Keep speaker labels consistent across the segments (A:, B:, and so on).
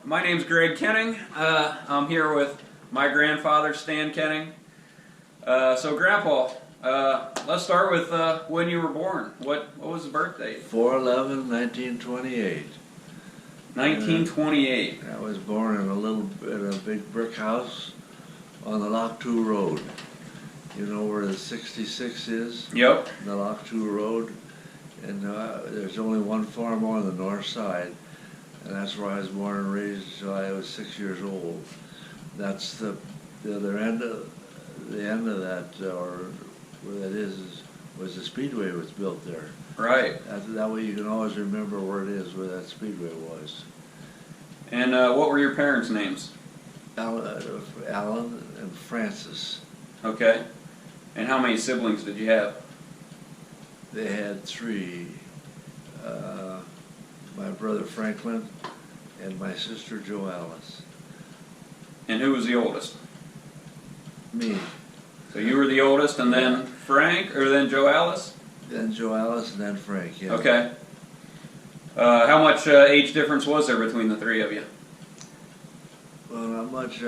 A: My name's Greg Kuenning. I'm here with my grandfather, Stan Kuenning. So Grandpa, let's start with when you were born. What was the birth date?
B: 4/11/1928.
A: 1928.
B: I was born in a big brick house on the Loch 2 Road. You know where the 66 is?
A: Yep.
B: The Loch 2 Road. And there's only one farm on the north side. And that's where I was born and raised until I was 6 years old. That's the other end of that, or where that is was the speedway was built there.
A: Right.
B: That way you can always remember where it is, where that speedway was.
A: And what were your parents' names?
B: Alan and Francis.
A: Okay. And how many siblings did you have?
B: They had three. My brother Franklin and my sister Jo Alice.
A: And who was the oldest?
B: Me.
A: So you were the oldest, and then Frank, or then Jo Alice?
B: Then Jo Alice and then Frank, yeah.
A: Okay. How much age difference was there between the three of you?
B: Well, not much.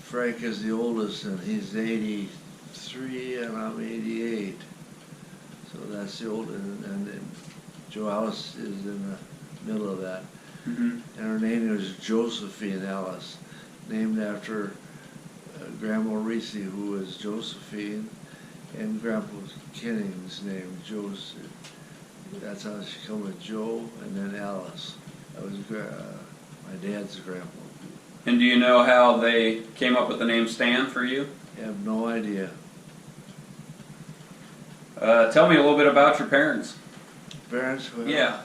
B: Frank is the oldest, and he's 83, and I'm 88. So that's the oldest, and then Jo Alice is in the middle of that.
A: Mm-hmm.
B: And her name was Josephine Alice, named after Grandma Reese, who was Josephine, and Grandpa Kuenning's name, Joseph. That's how she come with Joe, and then Alice. That was my dad's grandpa.
A: And do you know how they came up with the name Stan for you?
B: I have no idea.
A: Tell me a little bit about your parents.
B: Parents? Well,
A: Yeah.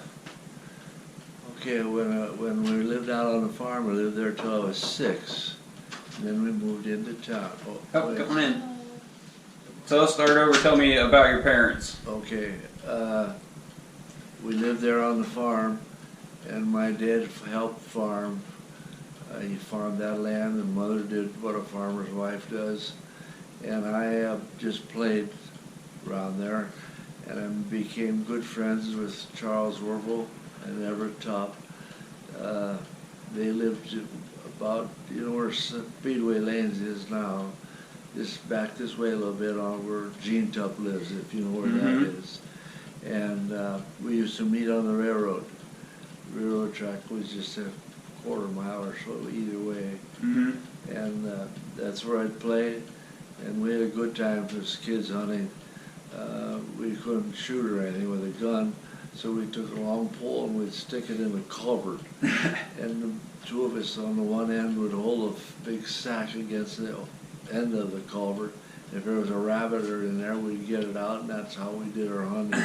B: Okay, when we lived out on the farm, we lived there till I was 6. And then we moved into town.
A: Oh, come on in. So let's start over. Tell me about your parents.
B: Okay, we lived there on the farm, and my dad helped farm. He farmed that land, and Mother did what a farmer's wife does. And I just played around there, and I became good friends with Charles Werble and Everett Top. They lived about, you know where Speedway Lanes is now, just back this way a little bit on where Gene Tupp lives, if you know where that is. And we used to meet on the railroad. The railroad track was just a quarter mile or so either way.
A: Mm-hmm.
B: And that's where I'd play, and we had a good time as kids hunting. We couldn't shoot or anything with a gun, so we took a long pole and we'd stick it in the culvert. And the two of us on the one end would hold a big sack against the end of the culvert. If there was a rabbit or in there, we'd get it out, and that's how we did our hunting.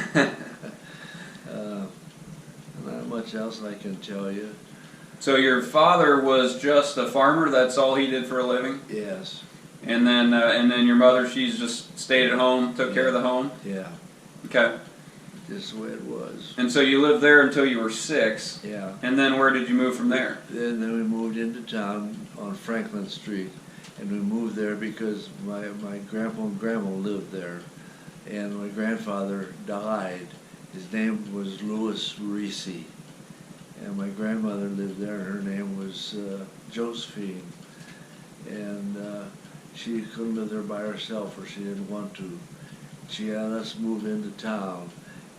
B: Not much else I can tell you.
A: So your father was just a farmer. That's all he did for a living.
B: Yes.
A: And then your mother, she's just stayed at home, took care of the home.
B: Yeah.
A: Okay.
B: Just the way it was.
A: And so you lived there until you were 6.
B: Yeah.
A: And then where did you move from there?
B: Then we moved into town on Franklin Street, and we moved there because my grandpa and grandma lived there, and my grandfather died. His name was Louis Reese, and my grandmother lived there, and her name was Josephine, and she couldn't live there by herself, or she didn't want to. She had us move into town,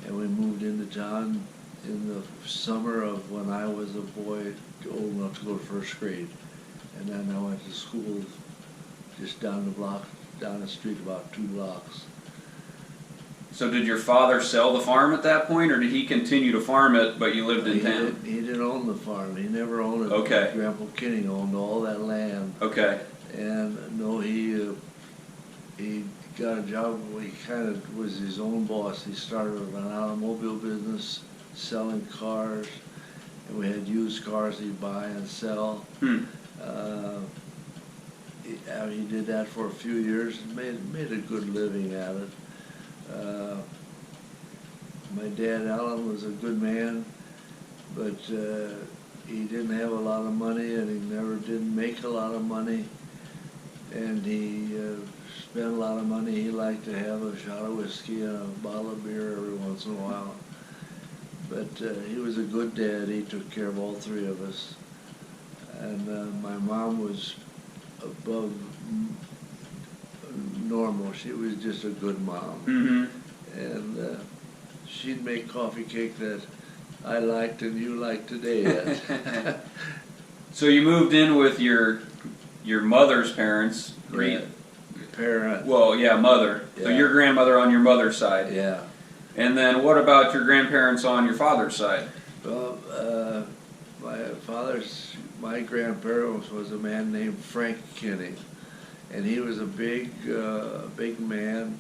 B: and we moved into town in the summer of when I was a boy old enough to go to first grade. And then I went to school just down the street about 2 blocks.
A: So did your father sell the farm at that point, or did he continue to farm it, but you lived in town?
B: He didn't own the farm. He never owned it.
A: Okay.
B: Grandpa Kuenning owned all that land.
A: Okay.
B: And no, he got a job. He kind of was his own boss. He started an automobile business, selling cars, and we had used cars he'd buy and sell. He did that for a few years and made a good living at it. My dad, Alan, was a good man, but he didn't have a lot of money, and he never did make a lot of money, and he spent a lot of money. He liked to have a shot of whiskey and a bottle of beer every once in a while. But he was a good dad. He took care of all three of us. and my mom was above normal. She was just a good mom.
A: Mm-hmm.
B: And she'd make coffee cake that I liked and you like today yet.
A: So you moved in with your mother's parents.
B: Yeah, parent.
A: Well, yeah, mother. So
B: Yeah.
A: your grandmother on your mother's side.
B: Yeah.
A: And then what about your grandparents on your father's side?
B: Well, my grandparent was a man named Frank Kuenning, and he was a big man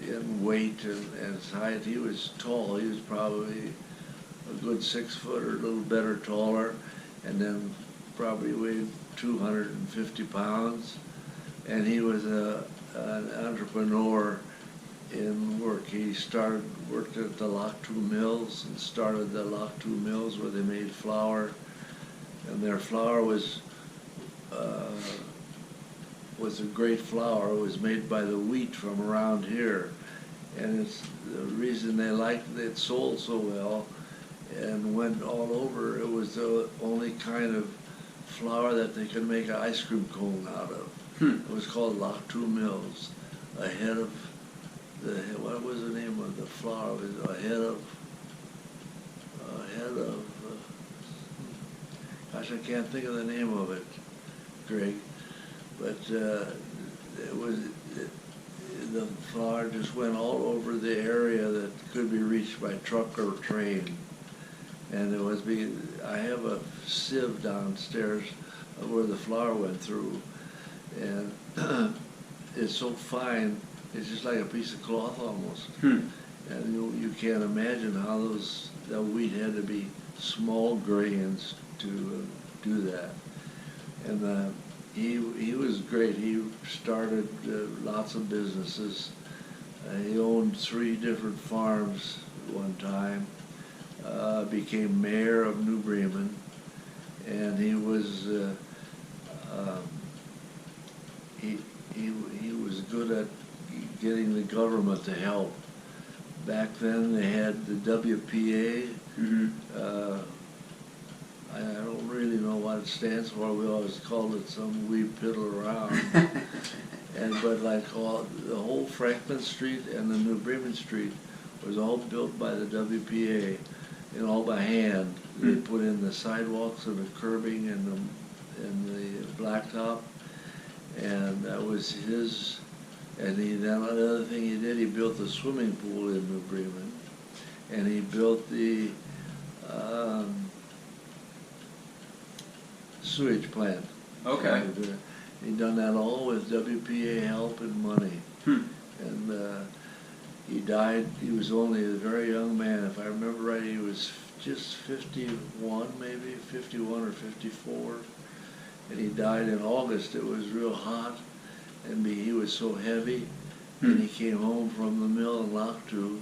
B: in weight and height. He was tall. He was probably a good 6 foot or a little better taller, and then probably weighed 250 pounds. And he was an entrepreneur in work. He worked at the Lock 2 Mills and started the Lock 2 Mills where they made flour, and their flour was a great flour. It was made by the wheat from around here, and it's the reason they liked it sold so well and went all over. It was the only kind of flour that they could make an ice cream cone out of. It was called Lock 2 Mills, ahead of what was the name of the flour? It was ahead of gosh, I can't think of the name of it, Greg. But the flour just went all over the area that could be reached by truck or train. And I have a sieve downstairs where the flour went through, and it's so fine, it's just like a piece of cloth almost. And you can't imagine how that wheat had to be small grains to do that. And he was great. He started lots of businesses. He owned 3 different farms at one time. Became mayor of New Bremen, and he was he was good at getting the government to help. Back then they had the WPA.
A: Mm-hmm.
B: I don't really know what it stands for. We always called it some wee piddle around. But like the whole Franklin Street and the New Bremen Street was all built by the WPA, and all by hand. They put in the sidewalks and the curbing and the blacktop, and that was his. And then another thing he did, he built the swimming pool in New Bremen, and he built the sewage plant.
A: Okay.
B: And, he done that all with WPA help and money. And he died. He was only a very young man. If I remember right, he was just 51, maybe 51 or 54. And he died in August. It was real hot, and he was so heavy. And he came home from the mill in Lock 2,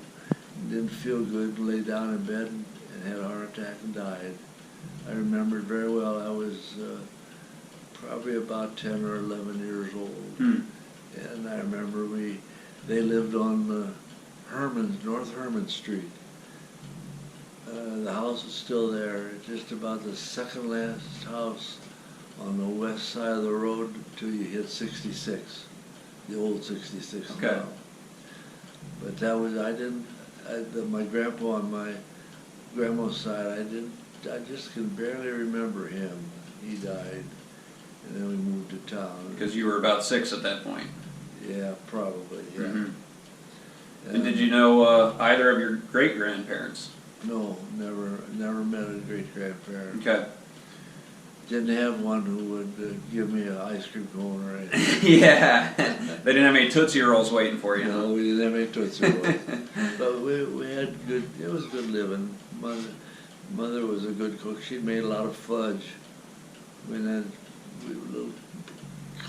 B: didn't feel good, lay down in bed and had a heart attack and died. I remember it very well. I was probably about 10 or 11 years old. And I remember they lived on North Herman Street. The house is still there. It's just about the second last house on the west side of the road until you hit 66, the old 66
A: Okay.
B: now. But that was, my grandpa on my grandma's side, I just can barely remember him. He died, and then we moved to town.
A: Because you were about 6 at that point.
B: Yeah, probably, yeah.
A: Mm-hmm. And did you know either of your great-grandparents?
B: No, never met a great-grandparent.
A: Okay.
B: Didn't have one who would give me an ice cream cone or anything.
A: Yeah. They didn't have any Tootsie Rolls waiting for you.
B: No, we didn't have any Tootsie Rolls. But we had it was good living. Mother was a good cook. She made a lot of fudge. We had little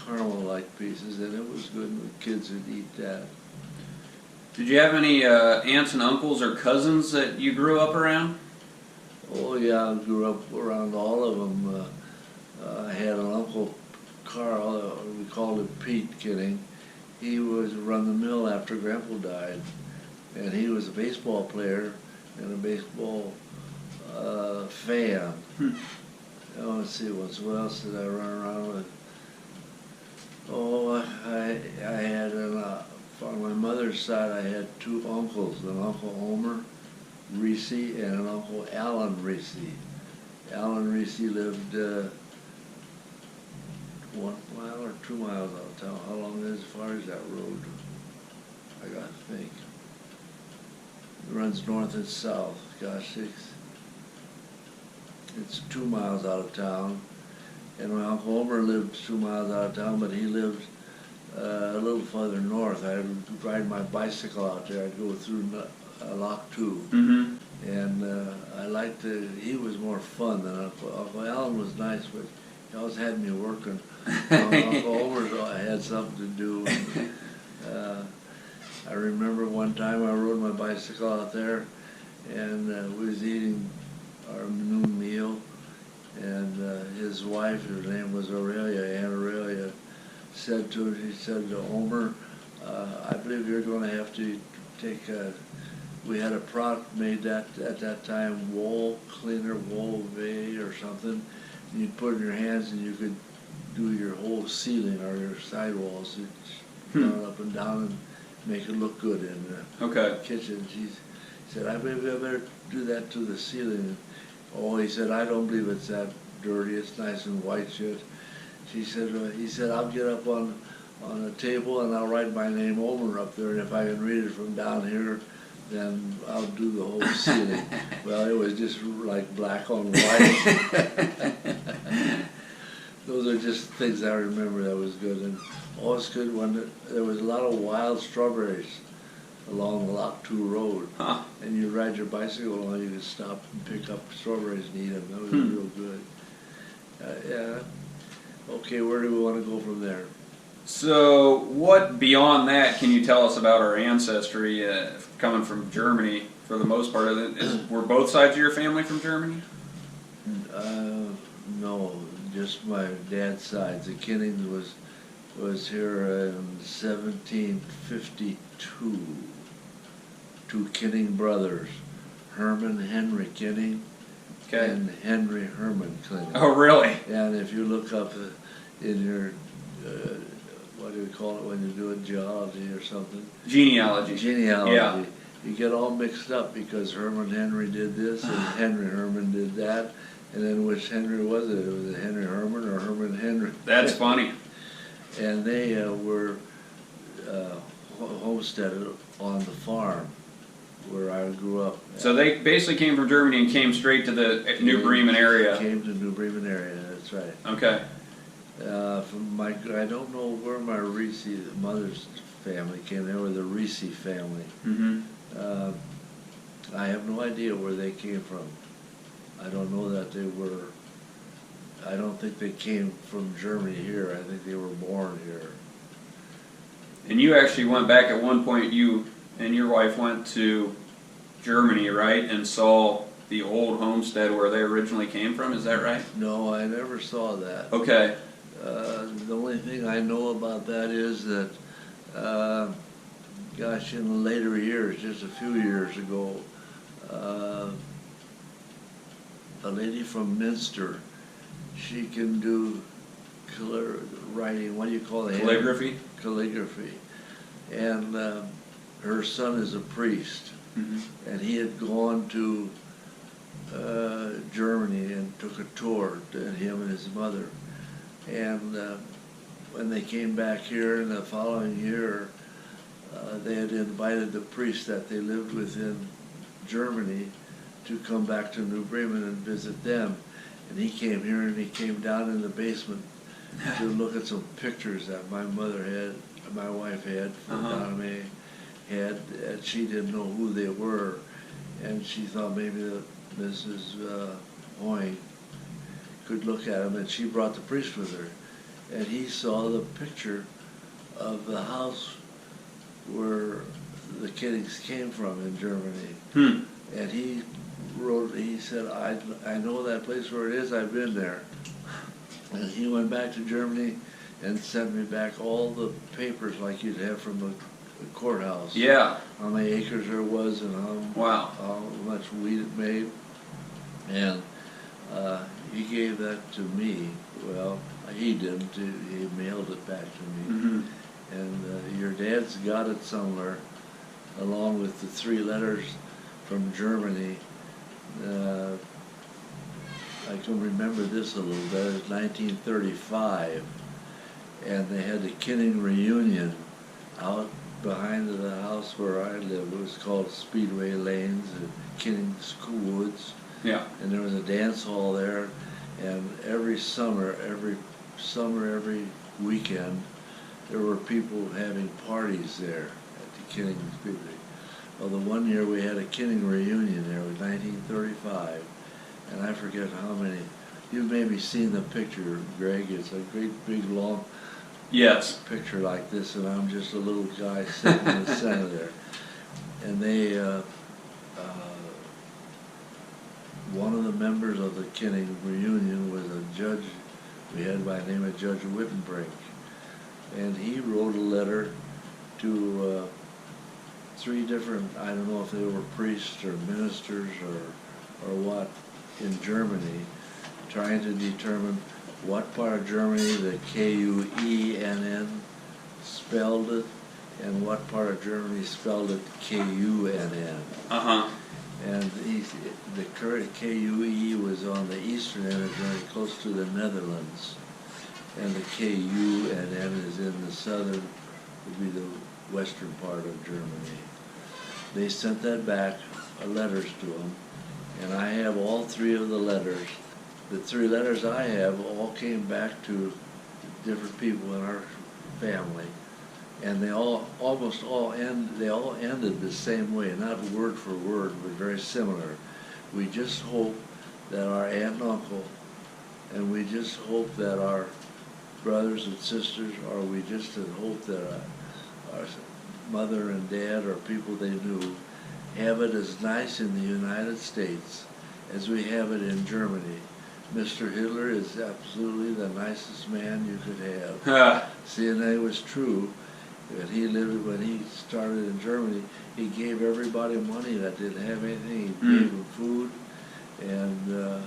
B: caramel-like pieces, and it was good. The kids would eat that.
A: Did you have any aunts and uncles or cousins that you grew up around?
B: Oh yeah, I grew up around all of them. I had an uncle, Carl, we called him Pete Kuenning. He was run the mill after Grandpa died, and he was a baseball player and a baseball fan. Oh, let's see, what else did I run around with? Oh, I had on my mother's side, I had two uncles, an Uncle Homer Reese and an Uncle Alan Reese. Alan Reese lived 1 mile or 2 miles out of town. How long is as far as that road? I gotta think. It runs north and south. Gosh, it's 2 miles out of town. And my Uncle Homer lived 2 miles out of town, but he lived a little further north. I'd ride my bicycle out there. I'd go through Lock 2.
A: Mm-hmm.
B: And I liked it. He was more fun than Uncle Alan was nice, but he always had me working. Uncle Homer had something to do. And, I remember one time I rode my bicycle out there, and we was eating our noon meal, and his wife, her name was Aurelia, Aunt Aurelia, said to him, she said to Homer, I believe you're going to have to take we had a product made at that time, wool cleaner, wool V or something, and you'd put it in your hands and you could do your whole ceiling or your sidewalls, run up and down and make it look good in the kitchen. She said, I believe I better do that to the ceiling. Oh, he said, I don't believe it's that dirty. It's nice and white shit. She said, he said, I'll get up on a table and I'll write my name Homer up there, and if I can read it from down here, then I'll do the whole ceiling. Well, it was just like black on white. Those are just things I remember that was good. And always good when there was a lot of wild strawberries along the Lock 2 road.
A: Huh. And
B: you ride your bicycle along, you could stop and pick up strawberries and eat them. That was real good. Yeah. Okay, where do we want to go from there?
A: So, what beyond that can you tell us about our ancestry coming from Germany? For the most part, were both sides of your family from Germany?
B: No, just my dad's side. The Kuennings was here in 1752. Two Kuenning brothers, Herman Henry Kuenning and Henry Herman Kuenning.
A: Oh, really?
B: And if you look up in your what do you call it when you do it, geology or something?
A: Genealogy.
B: Yeah. You get all mixed up because Herman Henry did this and Henry Herman did that, and then which Henry was it? Was it Henry Herman or Herman Henry?
A: That's funny.
B: And they were homesteaded on the farm where I grew up.
A: So they basically came from Germany and came straight to the New Bremen area.
B: Came to New Bremen area, that's right.
A: Okay.
B: I don't know where my Reese, mother's family came. They were the Reese family.
A: Mm-hmm.
B: I have no idea where they came from. I don't know that they were. I don't think they came from Germany here. I think they were born here.
A: And you actually went back at one point. You and your wife went to Germany, right, and saw the old homestead where they originally came from. Is that right?
B: No, I never saw that.
A: Okay.
B: The only thing I know about that is that, gosh, in the later years, just a few years ago, a lady from Minster, she can do writing, what do you call it?
A: Calligraphy?
B: Calligraphy. And her son is a priest.
A: Mm-hmm.
B: And he had gone to Germany and took a tour, him and his mother. And when they came back here in the following year, they had invited the priest that they lived with in Germany to come back to New Bremen and visit them. And he came here and he came down in the basement to look at some pictures that my mother had, my wife had, Donna Mae had, and she didn't know who they were. And she thought maybe that Mrs. Hoying could look at them, and she brought the priest with her. And he saw the picture of the house where the Kuennings came from in Germany. And he wrote, he said, I know that place where it is, I've been there. And he went back to Germany and sent me back all the papers like you'd have from the courthouse.
A: Yeah.
B: How many acres there was and how much wheat it made. And he gave that to me. Well, he didn't. He mailed it back to me.
A: Mm-hmm.
B: And your dad's got it somewhere, along with the 3 letters from Germany. I can remember this a little bit. It was 1935, and they had the Kuenning reunion out behind the house where I lived. It was called Speedway Lanes at Kuenning School Woods.
A: Yeah.
B: And there was a dance hall there, and every summer, every weekend, there were people having parties there at the Kuenning Speedway. Well, the one year we had a Kuenning reunion there, it was 1935, and I forget how many. You've maybe seen the picture, Greg. It's a great big long
A: Yes.
B: picture like this, and I'm just a little guy sitting in the center there. And they, one of the members of the Kuenning reunion was a judge we had by the name of Judge Wittenbrink. And he wrote a letter to 3 different, I don't know if they were priests or ministers or what, in Germany, trying to determine what part of Germany the Kuenn spelled it, and what part of Germany spelled it Kunn.
A: Uh-huh.
B: And the current KUE was on the eastern end of Germany, close to the Netherlands. And the Kunn is in the southern, would be the western part of Germany. They sent that back, letters to them, and I have all 3 of the letters. The 3 letters I have all came back to different people in our family, and they all ended the same way, not word for word, but very similar. We just hope that our aunt and uncle, and we just hope that our brothers and sisters, or we just hope that our mother and dad or people they knew have it as nice in the United States as we have it in Germany. Mr. Hitler is absolutely the nicest man you could have. See, and that was true. When he started in Germany, he gave everybody money that didn't have anything. He gave them food, and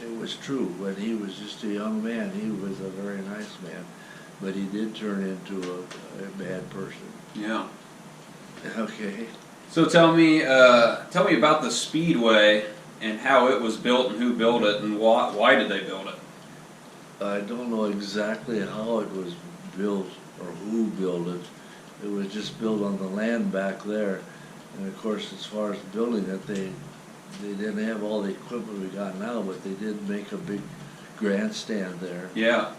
B: it was true. When he was just a young man, he was a very nice man, but he did turn into a bad person.
A: Yeah.
B: Okay.
A: So tell me about the Speedway and how it was built and who built it and why did they build it?
B: I don't know exactly how it was built or who built it. It was just built on the land back there, and of course, as far as building it, they didn't have all the equipment we got now, but they did make a big grandstand there.
A: Yeah.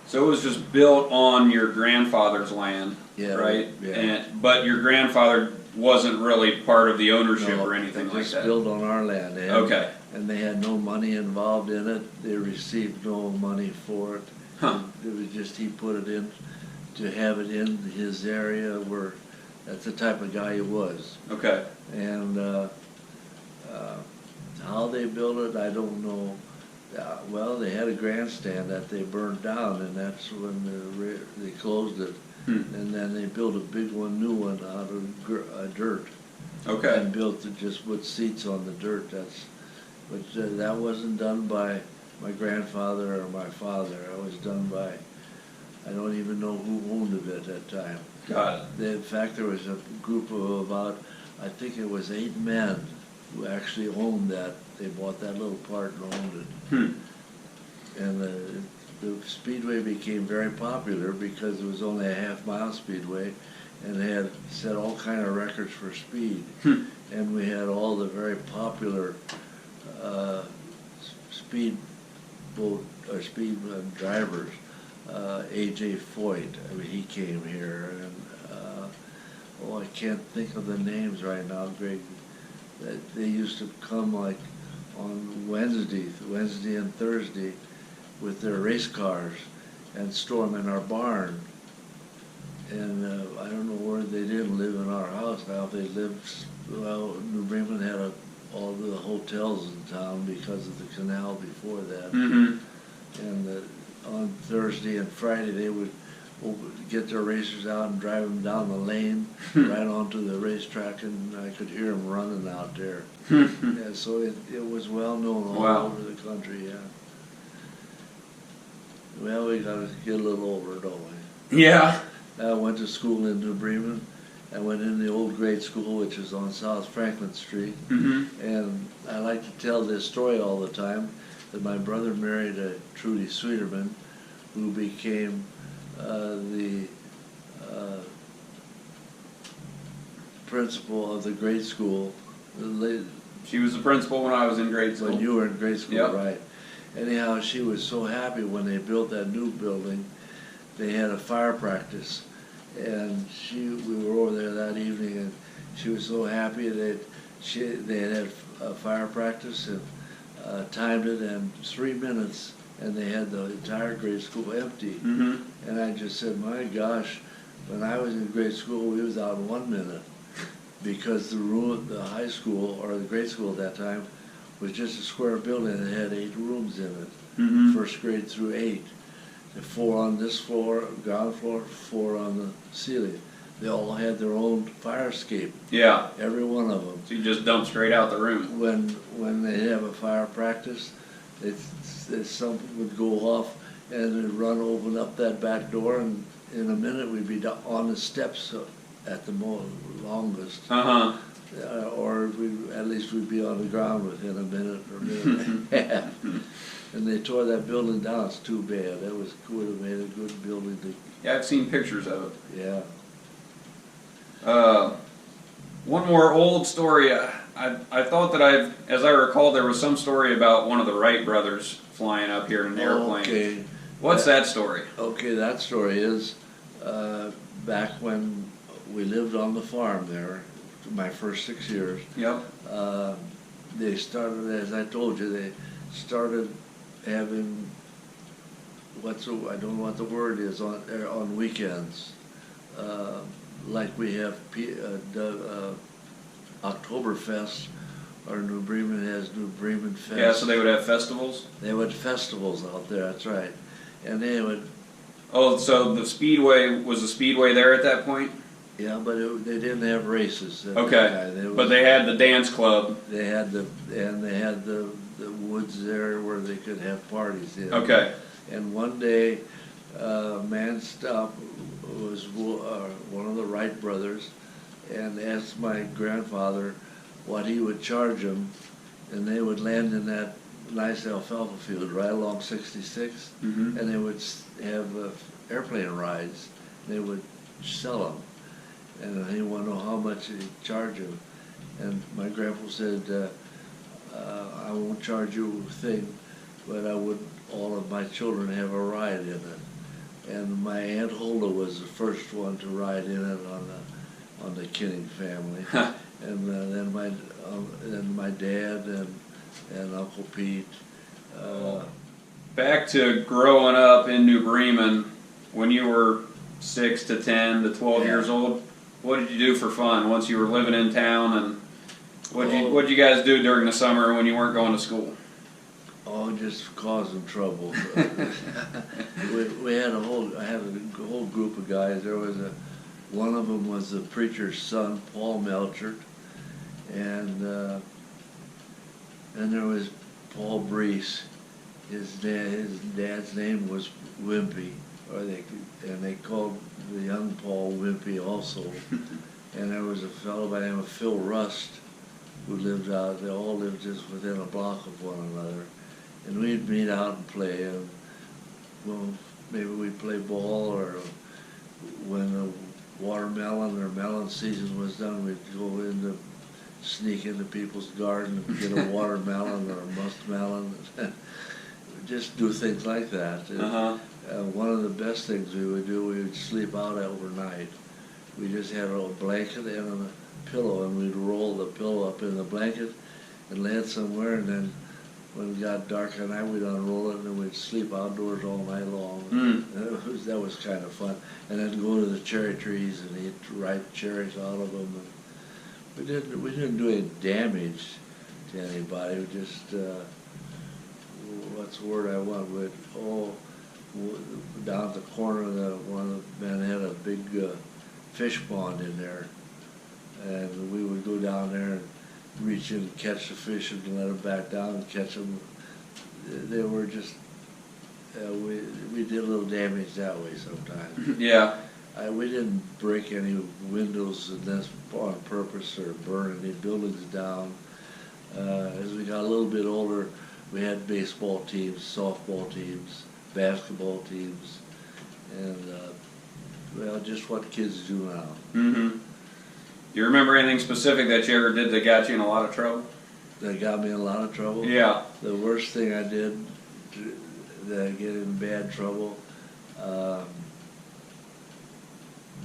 A: So it was just built on your grandfather's land,
B: Yeah,
A: right?
B: yeah.
A: But your grandfather wasn't really part of the ownership or anything like
B: just
A: that.
B: built on our land.
A: Okay.
B: And they had no money involved in it. They received no money for it.
A: Huh.
B: It was just he put it in to have it in his area where that's the type of guy he was.
A: Okay.
B: And how they built it, I don't know. Well, they had a grandstand that they burned down, and that's when they closed it. And then they built a big one, new one out of dirt.
A: Okay.
B: And built it, just put seats on the dirt. But that wasn't done by my grandfather or my father. It was done by, I don't even know who owned it at that time.
A: Got it.
B: In fact, there was a group of about, I think it was 8 men who actually owned that. They bought that little part and owned it. And the speedway became very popular because it was only a half-mile speedway and had set all kind of records for speed. And we had all the very popular speed boat or speed drivers. A.J. Foyt, I mean, he came here, and I can't think of the names right now, Greg. They used to come like on Wednesday and Thursday with their race cars and store them in our barn. And I don't know where they didn't live in our house now. They lived, well, New Bremen had all the hotels in town because of the canal before that.
A: Mm-hmm.
B: And on Thursday and Friday they would get their racers out and drive them down the lane right onto the racetrack, and I could hear them running out there. Yeah, so it was well known all
A: Wow.
B: over the country. Yeah. Well, we got to get a little older, don't we?
A: Yeah.
B: I went to school in New Bremen. I went in the old grade school, which is on South Franklin Street. And I like to tell this story all the time, that my brother married a Trudy Sweeterman, who became the principal of the grade school.
A: She was the principal when I was in grade school.
B: When you were in grade school,
A: Yep.
B: right. Anyhow, she was so happy when they built that new building. They had a fire practice, and we were over there that evening, and she was so happy that they had a fire practice and timed it in 3 minutes, and they had the entire grade school empty. And I just said, my gosh, when I was in grade school, we was out in 1 minute, because the high school, or the grade school at that time, was just a square building that had 8 rooms in it, first grade through 8. 4 on this floor, ground floor, 4 on the ceiling. They all had their own fire escape,
A: Yeah.
B: every one of them.
A: So you just dump straight out the room.
B: When they have a fire practice, something would go off, and they'd open up that back door, and in a minute we'd be on the steps at the longest. Or at least we'd be on the ground within a minute or minute and a half. And they tore that building down. It's too bad. That would have made a good building.
A: Yeah, I've seen pictures of it.
B: Yeah.
A: One more old story. I thought that as I recall, there was some story about one of the Wright brothers flying up here in an airplane.
B: Okay.
A: What's that story?
B: Okay, that story is back when we lived on the farm there, my first 6 years.
A: Yep.
B: They started, as I told you, they started having I don't know what the word is on weekends, like we have Oktoberfest, or New Bremen has New Bremen Fest.
A: Yeah, so they would have festivals?
B: They would festivals out there, that's right. And they would...
A: Oh, so was the speedway there at that point?
B: Yeah, but they didn't have races.
A: Okay, but they had the dance club.
B: They had the woods there where they could have parties in.
A: Okay.
B: And one day, a man stopped, was one of the Wright brothers, and asked my grandfather what he would charge them, and they would land in that nice alfalfa field right along 66, and they would have airplane rides. They would sell them, and he wanted to know how much he'd charge him. And my grandpa said, I won't charge you a thing, but I would all of my children have a ride in it. And my Aunt Hulda was the first one to ride in it on the Kuenning family. And then my dad and Uncle Pete.
A: Back to growing up in New Bremen, when you were 6 to 10 to 12 years old, what did you do for fun once you were living in town, and what'd you guys do during the summer when you weren't going to school?
B: Oh, just causing trouble. I had a whole group of guys. One of them was the preacher's son, Paul Melchert, and there was Paul Brees. His dad's name was Wimpy, and they called the young Paul Wimpy also. And there was a fellow by the name of Phil Rust who lived out. They all lived just within a block of one another. And we'd meet out and play, and well, maybe we'd play ball, or when the watermelon or melon season was done, we'd sneak into people's garden and get a watermelon or a muskmelon. Just do things like that. One of the best things we would do, we would sleep out overnight. We just had a blanket and a pillow, and we'd roll the pillow up in the blanket and lay it somewhere, and then when it got dark at night, we'd unroll it, and then we'd sleep outdoors all night long. That was kind of fun. And then go to the cherry trees and eat ripe cherries out of them. And we didn't do any damage to anybody. We just, what's the word I want? down at the corner, one of the men had a big fish pond in there, and we would go down there and reach in and catch the fish and let them back down and catch them. They were just, we did a little damage that way sometimes.
A: Yeah.
B: We didn't break any windows unless on purpose or burn any buildings down. As we got a little bit older, we had baseball teams, softball teams, basketball teams, and well, just what kids do now.
A: Mm-hmm. Do you remember anything specific that you ever did that got you in a lot of trouble?
B: That got me in a lot of trouble?
A: Yeah.
B: The worst thing I did that get in bad trouble,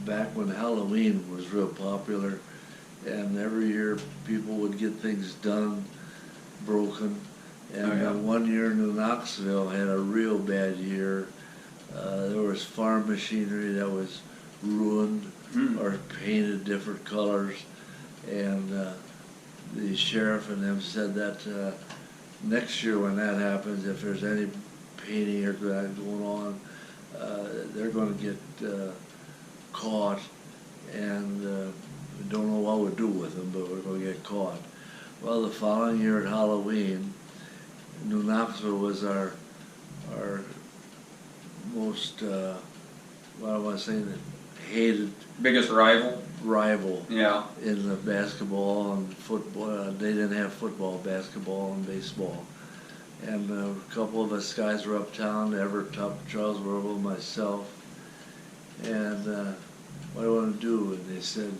B: back when Halloween was real popular, and every year people would get things done, broken. And one year New Knoxville had a real bad year. There was farm machinery that was ruined or painted different colors, and the sheriff and them said that next year when that happens, if there's any painting or that going on, they're going to get caught, and we don't know what we'll do with them, but we're going to get caught. Well, the following year at Halloween, New Knoxville was our most, what I want to say, hated
A: Biggest rival?
B: rival
A: Yeah.
B: in the basketball and football. They didn't have football, basketball, and baseball. And a couple of us guys were uptown, Everett, Charles Werble, myself, and what do I want to do? And they said,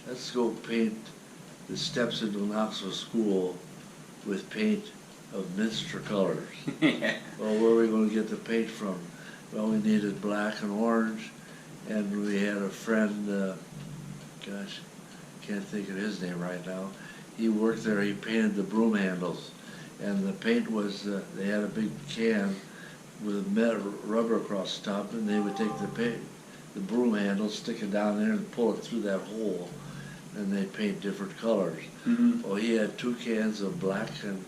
B: let's go paint the steps into Knoxville School with paint of Minster colors.
A: Yeah.
B: Well, where are we going to get the paint from? Well, we needed black and orange, and we had a friend, gosh, can't think of his name right now. He worked there, he painted the broom handles, and the paint was, they had a big can with metal rubber across the top, and they would take the broom handle, stick it down there and pull it through that hole, and they paint different colors.
A: Mm-hmm.
B: Well, he had 2 cans of black and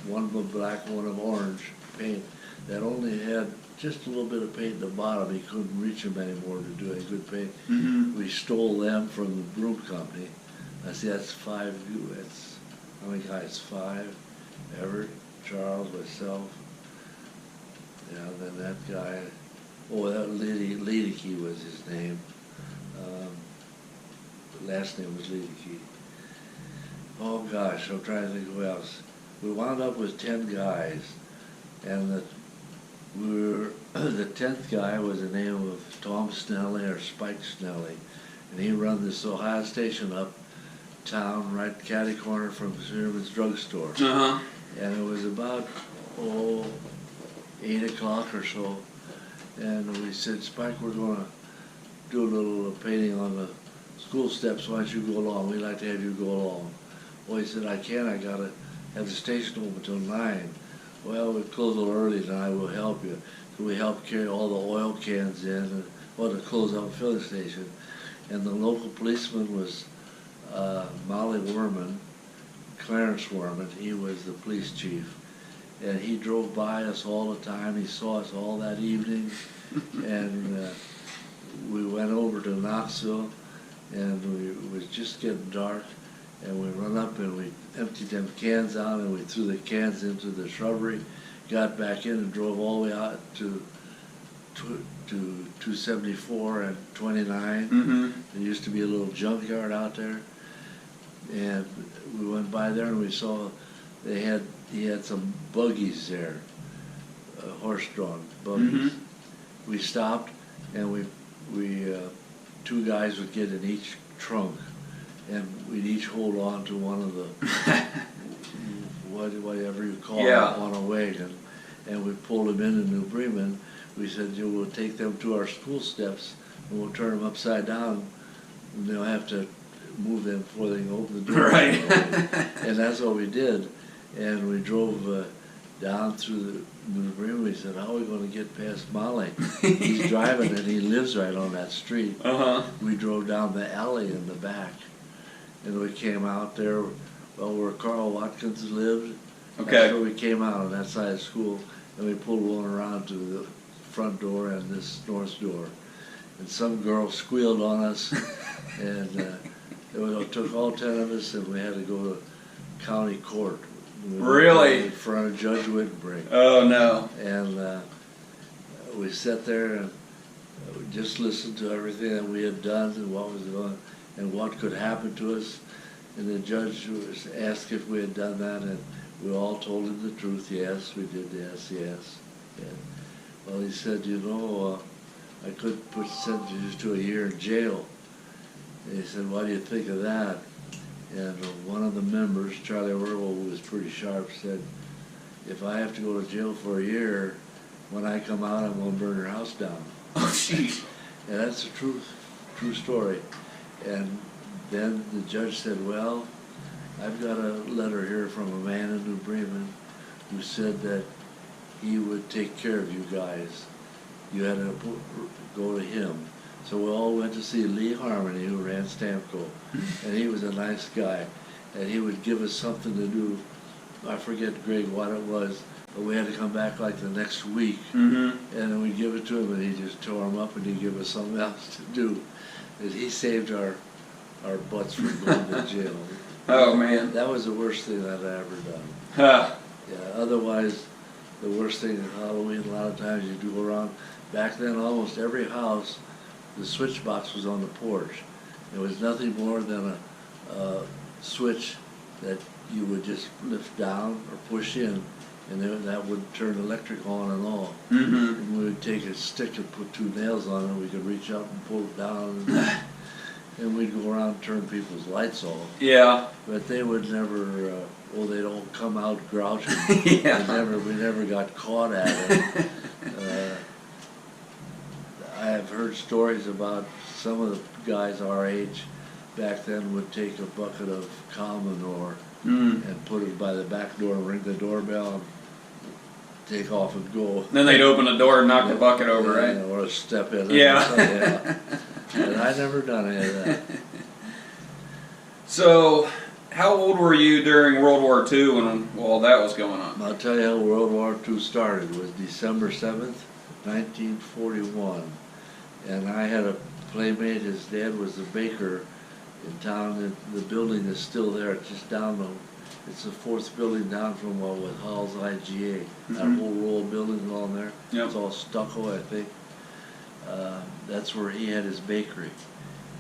B: one of black, one of orange paint that only had just a little bit of paint at the bottom. He couldn't reach them anymore to do any good paint.
A: Mm-hmm.
B: We stole them from the broom company. I said, that's 5, that's, how many guys? 5, Everett, Charles, myself. Yeah, then that guy, oh, that Liedeke was his name. Last name was Liedeke. Oh gosh, I'm trying to think who else. We wound up with 10 guys, and the 10th guy was the name of Tom Snelly or Spike Snelly, and he run this Ohio Station uptown, right catty corner from Sherman's drugstore.
A: Uh-huh.
B: And it was about 8 o'clock or so, and we said, Spike, we're going to do a little painting on the school steps. Why don't you go along? We'd like to have you go along. Well, he said, I can't. I got to have the station open until 9. Well, we close a little early tonight. We'll help you. So we helped carry all the oil cans in, and to close out the filling station. And the local policeman was Molly Werman, Clarence Werman. He was the police chief. And he drove by us all the time. He saw us all that evening. And we went over to Knoxville, and it was just getting dark. And we run up and we emptied them cans out, and we threw the cans into the shrubbery, got back in and drove all the way out to 274 and 29.
A: Mm-hmm.
B: There used to be a little junkyard out there. And we went by there and we saw he had some buggies there, horse-drawn buggies.
A: Mm-hmm.
B: We stopped, and we 2 guys would get in each trunk, and we'd each hold on to one of the whatever you call it on a wagon, and we pulled them into New Bremen. We said, we'll take them to our school steps, and we'll turn them upside down, and they'll have to move them before they can open the door.
A: Right.
B: And that's what we did. And we drove down through the New Bremen. We said, how are we going to get past Molly? He's driving, and he lives right on that street.
A: Uh-huh.
B: We drove down the alley in the back, and we came out there, well, where Carl Watkins lived.
A: Okay.
B: That's where we came out on that side of school, and we pulled one around to the front door and this north door. And some girl squealed on us, and it took all 10 of us, and we had to go to county court.
A: Really?
B: In front of Judge Whittenbrink.
A: Oh no.
B: And we sat there and we just listened to everything that we had done and what was going and what could happen to us. And the judge was asked if we had done that, and we all told him the truth. Yes, we did. Yes, yes. And, well, he said, you know, I could sentence you to a year in jail. And he said, what do you think of that? And one of the members, Charlie Orwell, who was pretty sharp, said, if I have to go to jail for a year, when I come out, I'm going to burn your house down.
A: Oh, jeez.
B: And that's the true story. And then the judge said, well, I've got a letter here from a man in New Bremen who said that he would take care of you guys. You had to go to him. So we all went to see Lee Harmony, who ran Stamco, and he was a nice guy. And he would give us something to do. I forget, Greg, what it was, but we had to come back like the next week. And then we'd give it to him, and he just tore them up, and he'd give us something else to do. And he saved our butts from going to jail.
A: Oh man.
B: That was the worst thing I'd ever done.
A: Huh.
B: Yeah, otherwise, the worst thing in Halloween, a lot of times you do go around. Back then, almost every house, the switch box was on the porch. It was nothing more than a switch that you would just lift down or push in, and then that would turn electric on and off. And we would take a stick and put 2 nails on it. We could reach out and pull it down, and we'd go around and turn people's lights off.
A: Yeah.
B: But they would never. They don't come out grouching.
A: Yeah.
B: We never got caught at it. I have heard stories about some of the guys our age back then would take a bucket of common ore and put it by the back door and ring the doorbell and take off and go.
A: Then they'd open the door and knock the bucket over, right?
B: Or step in.
A: Yeah.
B: And I never done any of that.
A: So, how old were you during World War II when all that was going on?
B: I'll tell you how World War II started. It was December 7th, 1941. And I had a playmate, his dad was a baker in town. The building is still there, it's just it's the 4th building down from what was Hall's IGA. That whole row of buildings on there.
A: Yep.
B: It's all stucco, I think. That's where he had his bakery.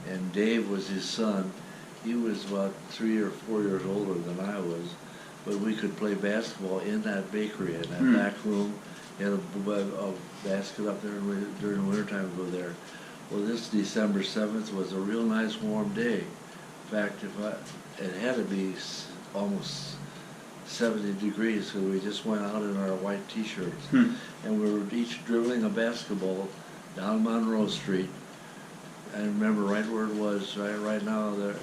B: And Dave was his son. He was about 3 or 4 years older than I was. But we could play basketball in that bakery, in that back room. He had a basket up there, and during the wintertime we go there. Well, this December 7th was a real nice warm day. In fact, it had to be almost 70 degrees, so we just went out in our white t-shirts. And we were each dribbling a basketball down Monroe Street. I remember right where it was, right now there.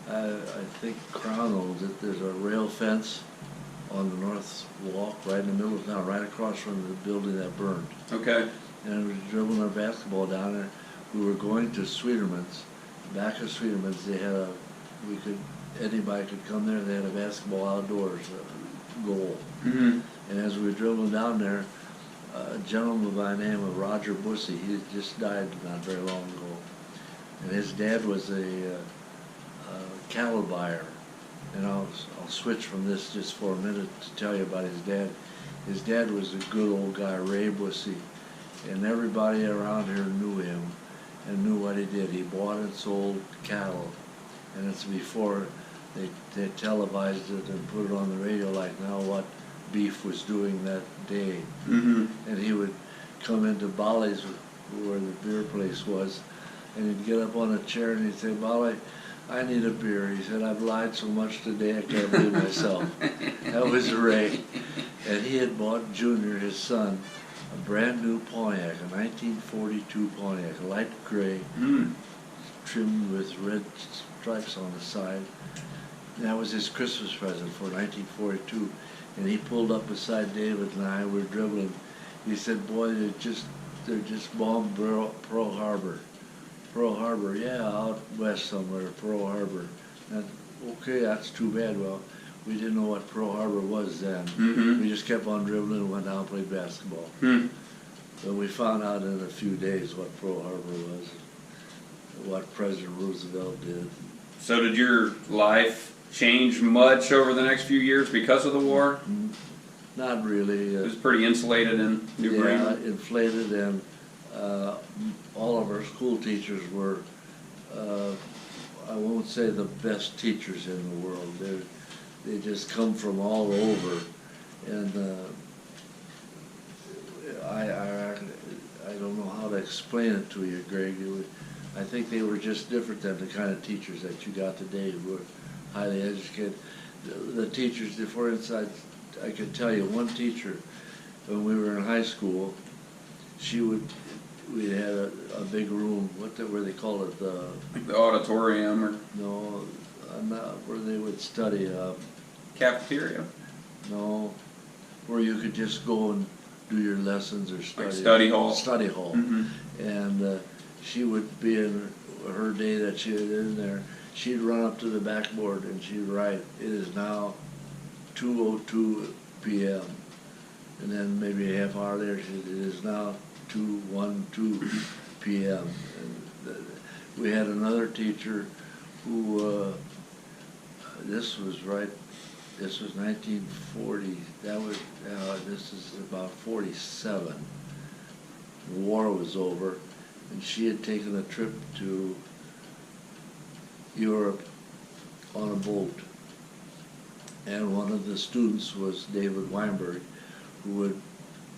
B: I think Crown owns it. There's a rail fence on the north walk right in the middle of town, right across from the building that burned.
A: Okay.
B: And we were dribbling our basketball down there. We were going to Sweeterman's. Back of Sweeterman's, they had anybody could come there. They had a basketball outdoors goal. And as we were dribbling down there, a gentleman by the name of Roger Bussey, he just died not very long ago. And his dad was a cattle buyer. And I'll switch from this just for a minute to tell you about his dad. His dad was a good old guy, Ray Bussey, and everybody around here knew him and knew what he did. He bought and sold cattle, and it's before they televised it and put it on the radio like now what beef was doing that day. And he would come into Bolly's, where the beer place was, and he'd get up on a chair and he'd say, Bolly, I need a beer. He said, I've lied so much today I can't believe myself. That was Ray. And he had bought Junior, his son, a brand new Pontiac, a 1942 Pontiac, light gray, trimmed with red stripes on the side. And that was his Christmas present for 1942. And he pulled up beside David and I, we were dribbling. He said, boy, they just bombed Pearl Harbor. Pearl Harbor, yeah, out west somewhere, Pearl Harbor. And, okay, that's too bad. Well, we didn't know what Pearl Harbor was then. We just kept on dribbling and went down and played basketball. But we found out in a few days what Pearl Harbor was, what President Roosevelt did.
A: So did your life change much over the next few years because of the war?
B: Not really.
A: It was pretty insulated in New Bremen.
B: Yeah, inflated, and all of our school teachers were, I won't say the best teachers in the world. They just come from all over, and I don't know how to explain it to you, Greg. I think they were just different than the kind of teachers that you got today, who were highly educated. The teachers, for instance, I could tell you one teacher, when we were in high school, we had a big room, where they call it,
A: Like the auditorium or
B: no, not where they would study,
A: cafeteria?
B: no, where you could just go and do your lessons or study.
A: Like study hall.
B: Study hall.
A: Mm-hmm.
B: And she would be in her day that she was in there, she'd run up to the backboard and she'd write, "It is now 2:02 p.m. And then maybe a half hour later, she said, "It is now 2:12 p.m. And we had another teacher who, this was 1940, this is about 47. The war was over, and she had taken a trip to Europe on a boat. And one of the students was David Weinberg, who would,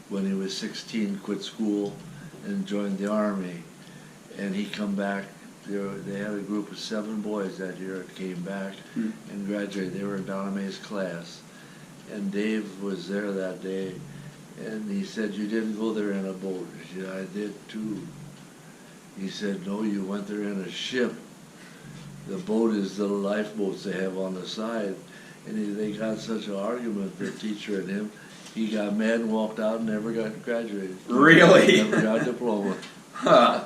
B: when he was 16, quit school and joined the Army. And he come back. They had a group of 7 boys that year that came back and graduated. They were in Donna Mae's class. And Dave was there that day, and he said, "You didn't go there in a boat." She said, "I did too." He said, "No, you went there in a ship. The boat is the lifeboats they have on the side." And they got such an argument, the teacher and him. He got mad and walked out and never got graduated.
A: Really?
B: Never got a diploma.
A: Huh.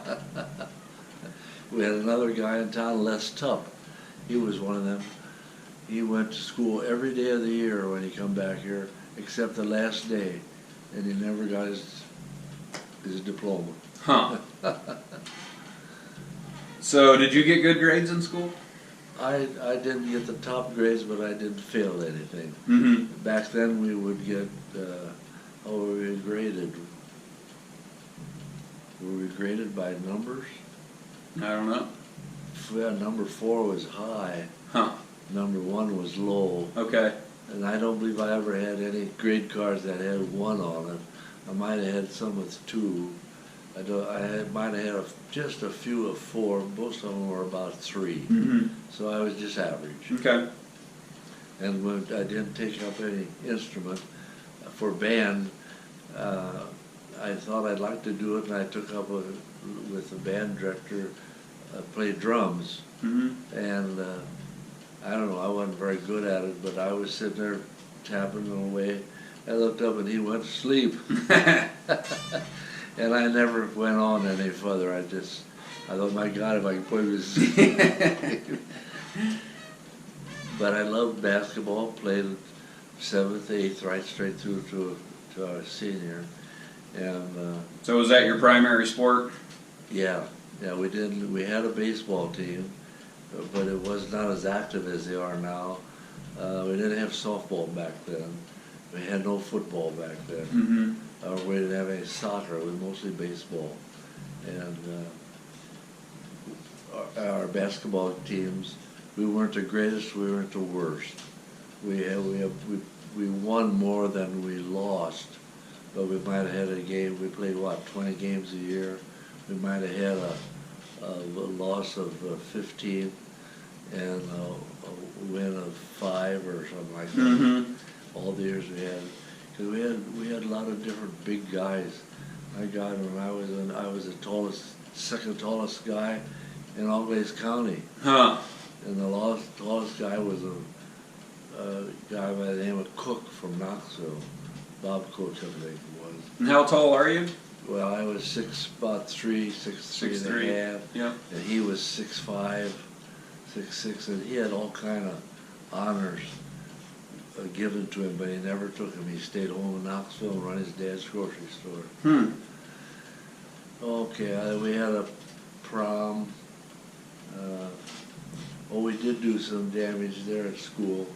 B: We had another guy in town, Les Tupp. He was one of them. He went to school every day of the year when he come back here, except the last day, and he never got his diploma.
A: Huh. So did you get good grades in school?
B: I didn't get the top grades, but I didn't fail anything.
A: Mm-hmm.
B: Back then we would get, how were we graded? Were we graded by numbers?
A: I don't know.
B: Yeah, number 4 was high.
A: Huh.
B: Number 1 was low.
A: Okay.
B: And I don't believe I ever had any grade cards that had 1 on it. I might have had some with 2. Might have had just a few of 4. Most of them were about 3.
A: Mm-hmm.
B: So I was just average.
A: Okay.
B: And when I didn't take up any instrument for band, I thought I'd like to do it, and I took up with the band director, played drums.
A: Mm-hmm.
B: And I don't know, I wasn't very good at it, but I was sitting there tapping away. I looked up and he went to sleep. And I never went on any further. I thought, my God, if I could play this. But I loved basketball, played 7th, 8th, right straight through to our senior. And
A: So was that your primary sport?
B: yeah, we had a baseball team, but it was not as active as they are now. We didn't have softball back then. We had no football back then.
A: Mm-hmm.
B: We didn't have any soccer. It was mostly baseball. And our basketball teams, we weren't the greatest, we weren't the worst. We won more than we lost, but we might have had a game. We played 20 games a year. We might have had a loss of 15 and a win of 5 or something like that.
A: Mm-hmm.
B: All the years we had, because we had a lot of different big guys. My God, when I was the second tallest guy in Auglaize County.
A: Huh.
B: And the tallest guy was a guy by the name of Cook from Knoxville. Bob Cook, I think it was.
A: And how tall are you?
B: Well, I was 6'3", 6'3" and a half.
A: Yep.
B: And he was 6'5", 6'6", and he had all kind of honors given to him, but he never took them. He stayed home in Knoxville and run his dad's grocery store.
A: Hmm.
B: Okay, we had a prom. We did do some damage there at school.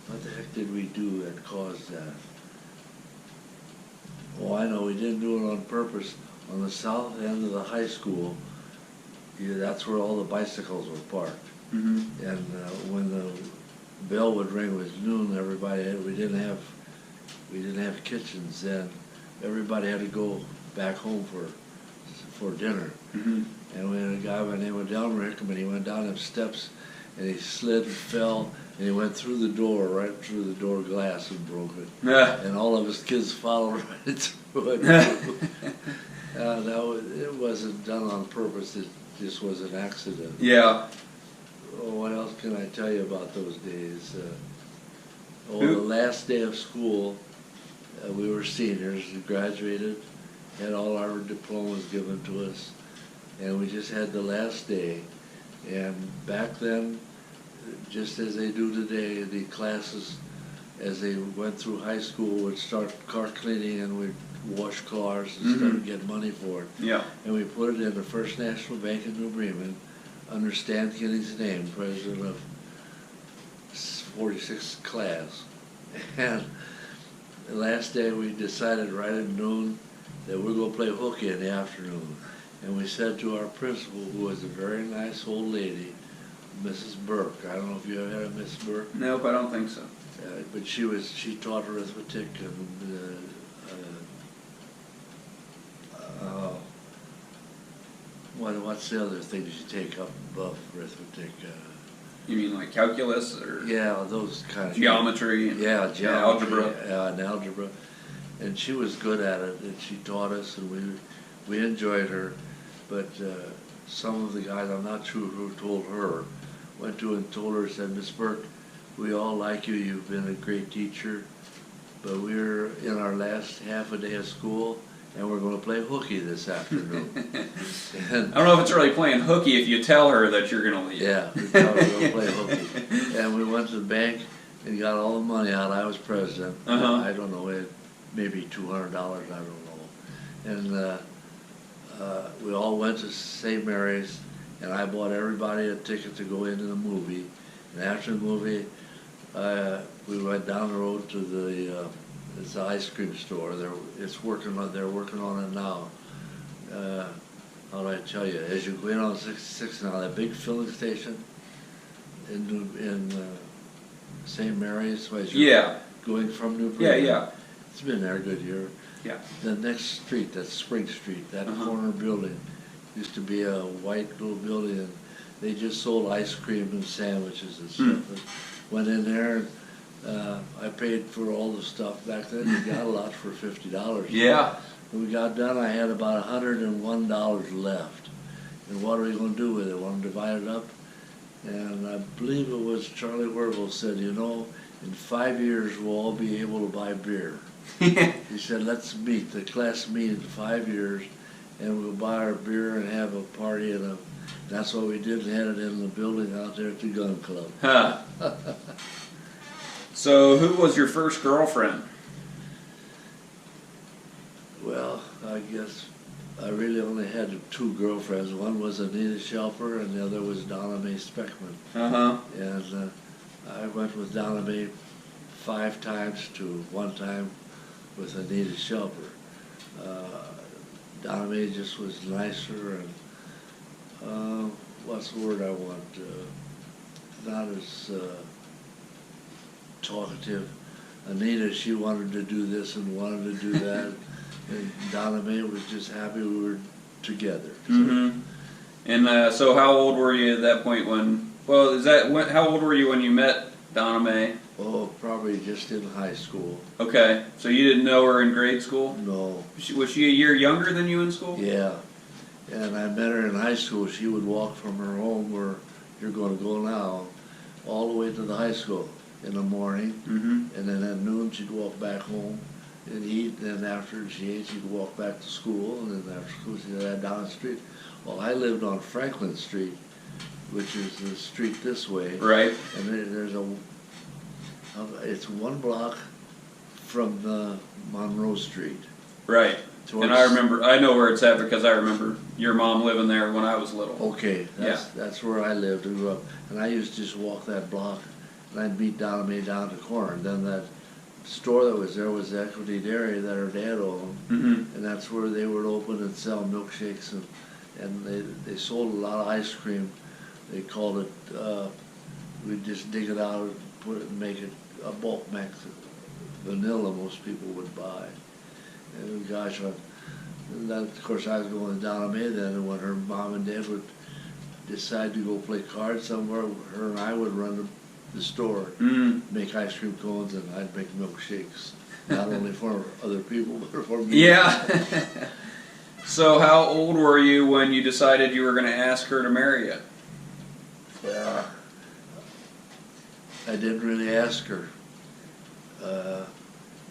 B: What the heck did we do that caused that? Oh, I know, we didn't do it on purpose. On the south end of the high school, that's where all the bicycles were parked.
A: Mm-hmm.
B: And when the bell would ring, it was noon, we didn't have kitchens then. Everybody had to go back home for dinner.
A: Mm-hmm.
B: And we had a guy by the name of Delmer, and he went down them steps, and he slid and fell, and he went through the door, right through the door glass, and broke it.
A: Yeah.
B: And all of his kids followed right through it. It wasn't done on purpose. It just was an accident.
A: Yeah.
B: Oh, what else can I tell you about those days? The
A: Who-
B: last day of school, we were seniors, we graduated, had all our diplomas given to us, and we just had the last day. And back then, just as they do today, the classes, as they went through high school, would start car cleaning and we'd wash cars and stuff and get money for it.
A: Yeah.
B: And we put it in the First National Bank in New Bremen, under Stan Kuenning's name, president of 46th class. And the last day we decided right at noon that we're going to play hooky in the afternoon. And we said to our principal, who was a very nice old lady, Mrs. Burke. I don't know if you ever had a Miss Burke.
A: Nope, I don't think so.
B: But she taught arithmetic and what's the other things you take up above arithmetic?
A: You mean like calculus or
B: Yeah, those kind of
A: geometry? And,
B: Yeah, geometry,
A: algebra.
B: and algebra. And she was good at it, and she taught us, and we enjoyed her. But some of the guys, I'm not sure who told her, went to and told her, said, Miss Burke, we all like you, you've been a great teacher, but we're in our last half a day of school, and we're going to play hooky this afternoon. And
A: I don't know if it's really playing hooky if you tell her that you're going to leave.
B: yeah, we thought we were going to play hooky. And we went to the bank and got all the money out. I was president.
A: Uh-huh.
B: I don't know, maybe $200, I don't know. And we all went to St. Mary's, and I bought everybody a ticket to go into the movie. And after the movie, we went down the road to it's an ice cream store. They're working on it now. How do I tell you? As you go in on 66 now, that big filling station in St. Mary's, as you're going from New Bremen.
A: Yeah.
B: It's been there a good year.
A: Yeah.
B: The next street, that's Spring Street, that corner building, used to be a white little building, and they just sold ice cream and sandwiches and stuff. And went in there, and I paid for all the stuff back then. You got a lot for $50.
A: Yeah.
B: When we got done, I had about $101 left. And what are we going to do with it? Want to divide it up? And I believe it was Charlie Werble said, you know, in 5 years we'll all be able to buy beer. He said, let's meet, the class meet in 5 years, and we'll buy our beer and have a party. And that's what we did, and had it in the building out there at the gun club.
A: Huh. So who was your first girlfriend?
B: Well, I guess I really only had 2 girlfriends. One was Anita Shelper, and the other was Donna Mae Speckman.
A: Uh-huh.
B: And I went with Donna Mae 5 times to 1 time with Anita Shelper. Donna Mae just was nicer and, what's the word I want? Not as talkative. Anita, she wanted to do this and wanted to do that. And Donna Mae was just happy we were together. So.
A: Mm-hmm. And so how old were you at that point how old were you when you met Donna Mae?
B: Oh, probably just in high school.
A: Okay, so you didn't know her in grade school?
B: No.
A: Was she a year younger than you in school?
B: Yeah. And I met her in high school. She would walk from her home where you're going to go now, all the way to the high school in the morning.
A: Mm-hmm.
B: And then at noon she'd walk back home and eat. And then after she ate, she'd walk back to school. And then after school, she'd head down the street. Well, I lived on Franklin Street, which is the street this way.
A: Right.
B: And there's it's 1 block from Monroe Street.
A: Right. And I know where it's at because I remember your mom living there when I was little.
B: Okay, that's where I lived and grew up. And I used to just walk that block, and I'd meet down the corner. And then that store that was there was the Equity Dairy that her dad owned, and that's where they would open and sell milkshakes, and they sold a lot of ice cream. They called it, we'd just dig it out and put it and make it a bulk mix. Vanilla most people would buy. And gosh, and then, of course, I was going to Donna Mae then, and when her mom and dad would decide to go play cards somewhere, her and I would run the store, make ice cream cones, and I'd make milkshakes, not only for other people, but for me.
A: Yeah. So how old were you when you decided you were going to ask her to marry you?
B: I didn't really ask her.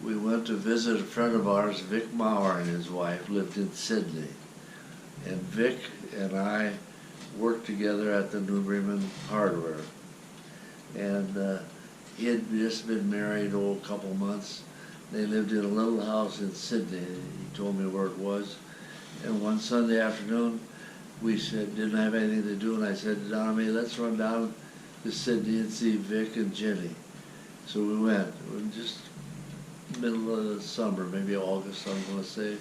B: We went to visit a friend of ours, Vic Maurer, and his wife lived in Sydney. And Vic and I worked together at the New Bremen Hardware. And he had just been married a couple months. They lived in a little house in Sydney. He told me where it was. And one Sunday afternoon, we said, didn't have anything to do, and I said, Donna Mae, let's run down to Sydney and see Vic and Jenny. So we went. It was just middle of the summer, maybe August, I'm going to say.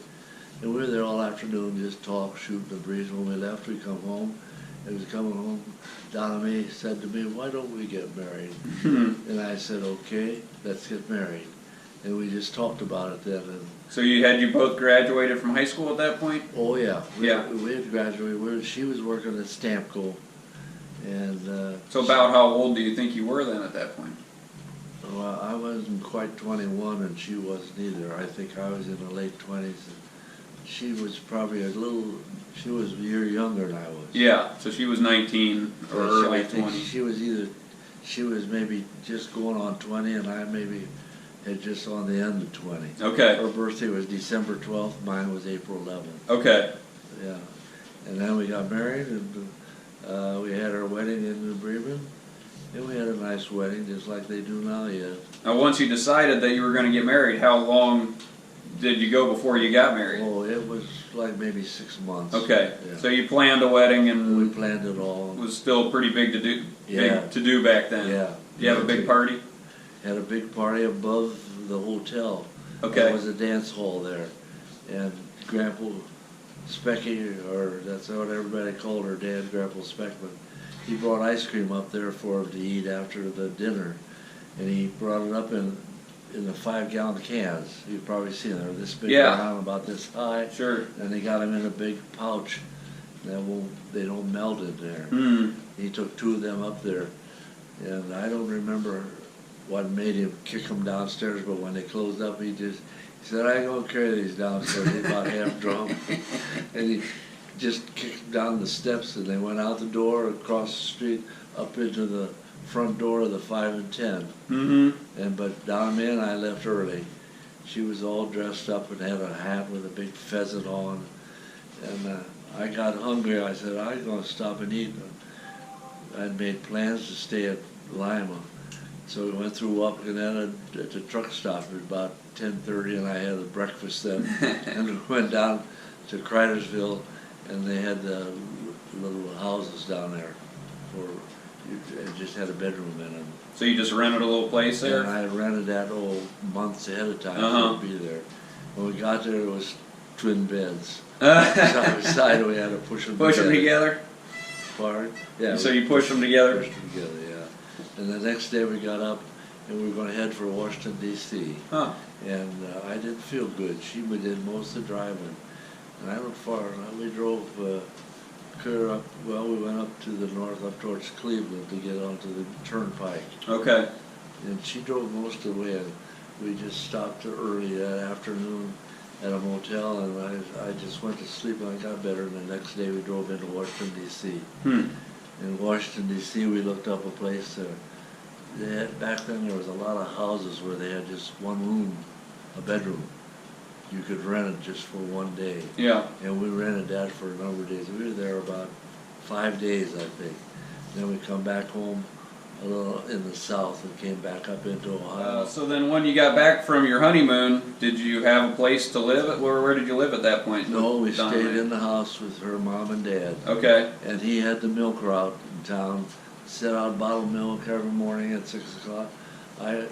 B: And we were there all afternoon, just talk, shooting the breeze. When we left, we come home. And we was coming home, Donna Mae said to me, why don't we get married? And I said, okay, let's get married. And we just talked about it then. And
A: so you both graduated from high school at that point?
B: oh yeah, we had graduated. She was working at Stamco, and
A: so about how old do you think you were then at that point?
B: Well, I wasn't quite 21, and she wasn't either. I think I was in the late 20s. And she was probably she was a year younger than I was.
A: Yeah, so she was 19 or early 20.
B: She was maybe just going on 20, and I maybe had just on the end of 20.
A: Okay.
B: Her birthday was December 12th, mine was April 11th.
A: Okay.
B: Yeah. And then we got married, and we had our wedding in New Bremen. And we had a nice wedding, just like they do now, yeah.
A: Now, once you decided that you were going to get married, how long did you go before you got married?
B: Oh, it was like maybe 6 months.
A: Okay.
B: Yeah.
A: So you planned a wedding, and
B: we planned it all.
A: It was still pretty big to do.
B: Yeah.
A: Big to do back then.
B: Yeah.
A: Did you have a big party?
B: Had a big party above the hotel.
A: Okay.
B: There was a dance hall there, and Grandpa Specky, or that's what everybody called her dad, Grandpa Speckman. He brought ice cream up there for him to eat after the dinner, and he brought it up in the 5-gallon cans. You've probably seen them. They're this big around, about this high.
A: Sure.
B: And they got them in a big pouch. They don't melt in there. He took 2 of them up there, and I don't remember what made him kick them downstairs, but when they closed up, he said, I ain't gonna carry these downstairs. He's about half drunk. And he just kicked down the steps, and they went out the door, across the street, up into the front door of the 5 and 10. But Donna Mae and I left early. She was all dressed up and had a hat with a big pheasant on. And I got hungry. I said, I'm going to stop and eat. I'd made plans to stay at Lima. So we went through Wapakoneta at the truck stop at about 10:30, and I had a breakfast then. And we went down to Cridersville, and they had the little houses down there it just had a bedroom in them.
A: So you just rented a little place there?
B: And I rented that months ahead of time so to be there. When we got there, it was twin beds. Side by side, we had to push them
A: together.
B: Pardon? Yeah.
A: So you pushed them together?
B: Pushed them together, yeah. And the next day we got up, and we were going to head for Washington, D.C.
A: Huh.
B: And I didn't feel good. She did most of the driving. And I went far. We drove clear up, we went up to the north, up towards Cleveland to get onto the turnpike.
A: Okay.
B: And she drove most of the way. And we just stopped early that afternoon at a motel, and I just went to sleep, and I got better. And the next day we drove into Washington, D.C. In Washington, D.C., we looked up a place there. Back then there was a lot of houses where they had just one room, a bedroom. You could rent it just for one day.
A: Yeah.
B: And we rented that for a number of days. We were there about 5 days, I think. Then we come back home a little in the south and came back up into Ohio.
A: So then when you got back from your honeymoon, did you have a place to live at? Where did you live at that point?
B: No, we
A: Don
B: stayed
A: May?
B: in the house with her mom and dad.
A: Okay.
B: And he had the milk route in town, set out bottled milk every morning at 6 o'clock. I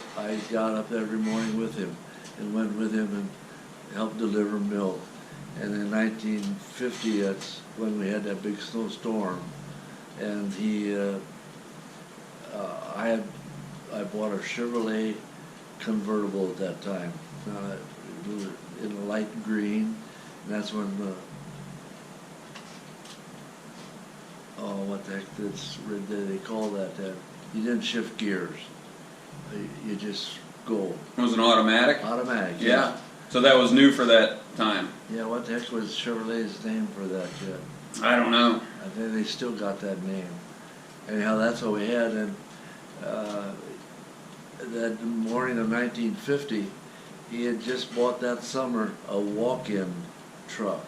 B: got up every morning with him and went with him and helped deliver milk. And in 1950, that's when we had that big snowstorm. And I bought a Chevrolet convertible at that time. It was in a light green, and that's when what the heck they call that? You didn't shift gears. You just go.
A: It was an automatic?
B: Automatic.
A: Yeah. So that was new for that time.
B: Yeah, what the heck was Chevrolet's name for that jet?
A: I don't know.
B: I think they still got that name. Anyhow, that's what we had. And that morning of 1950, he had just bought that summer a walk-in truck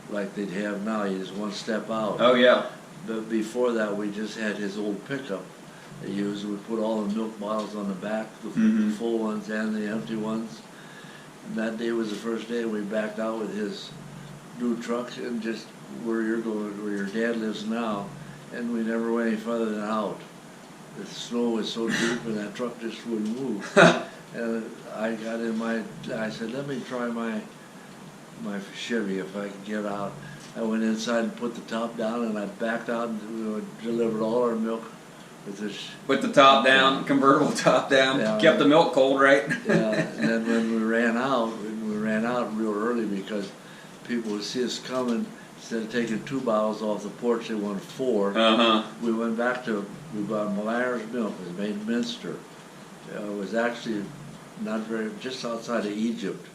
B: like they'd have now. You just one step out.
A: Oh, yeah.
B: But before that, we just had his old pickup. We put all the milk bottles on the back, the full ones and the empty ones. And that day was the first day we backed out with his new truck and just where you're going, where your dad lives now, and we never went any further than out. The snow was so deep and that truck just wouldn't move. And I got in I said, let me try my Chevy if I could get out. I went inside and put the top down and I backed out and we delivered all our milk with this.
A: With the top down, convertible top down,
B: Yeah.
A: kept the milk cold, right?
B: Yeah, and then when we ran out real early because people would see us coming. Instead of taking 2 bottles off the porch, they wanted 4.
A: Uh-huh.
B: We went back we bought Myers milk. It was made in Minster. It was actually just outside of Egypt.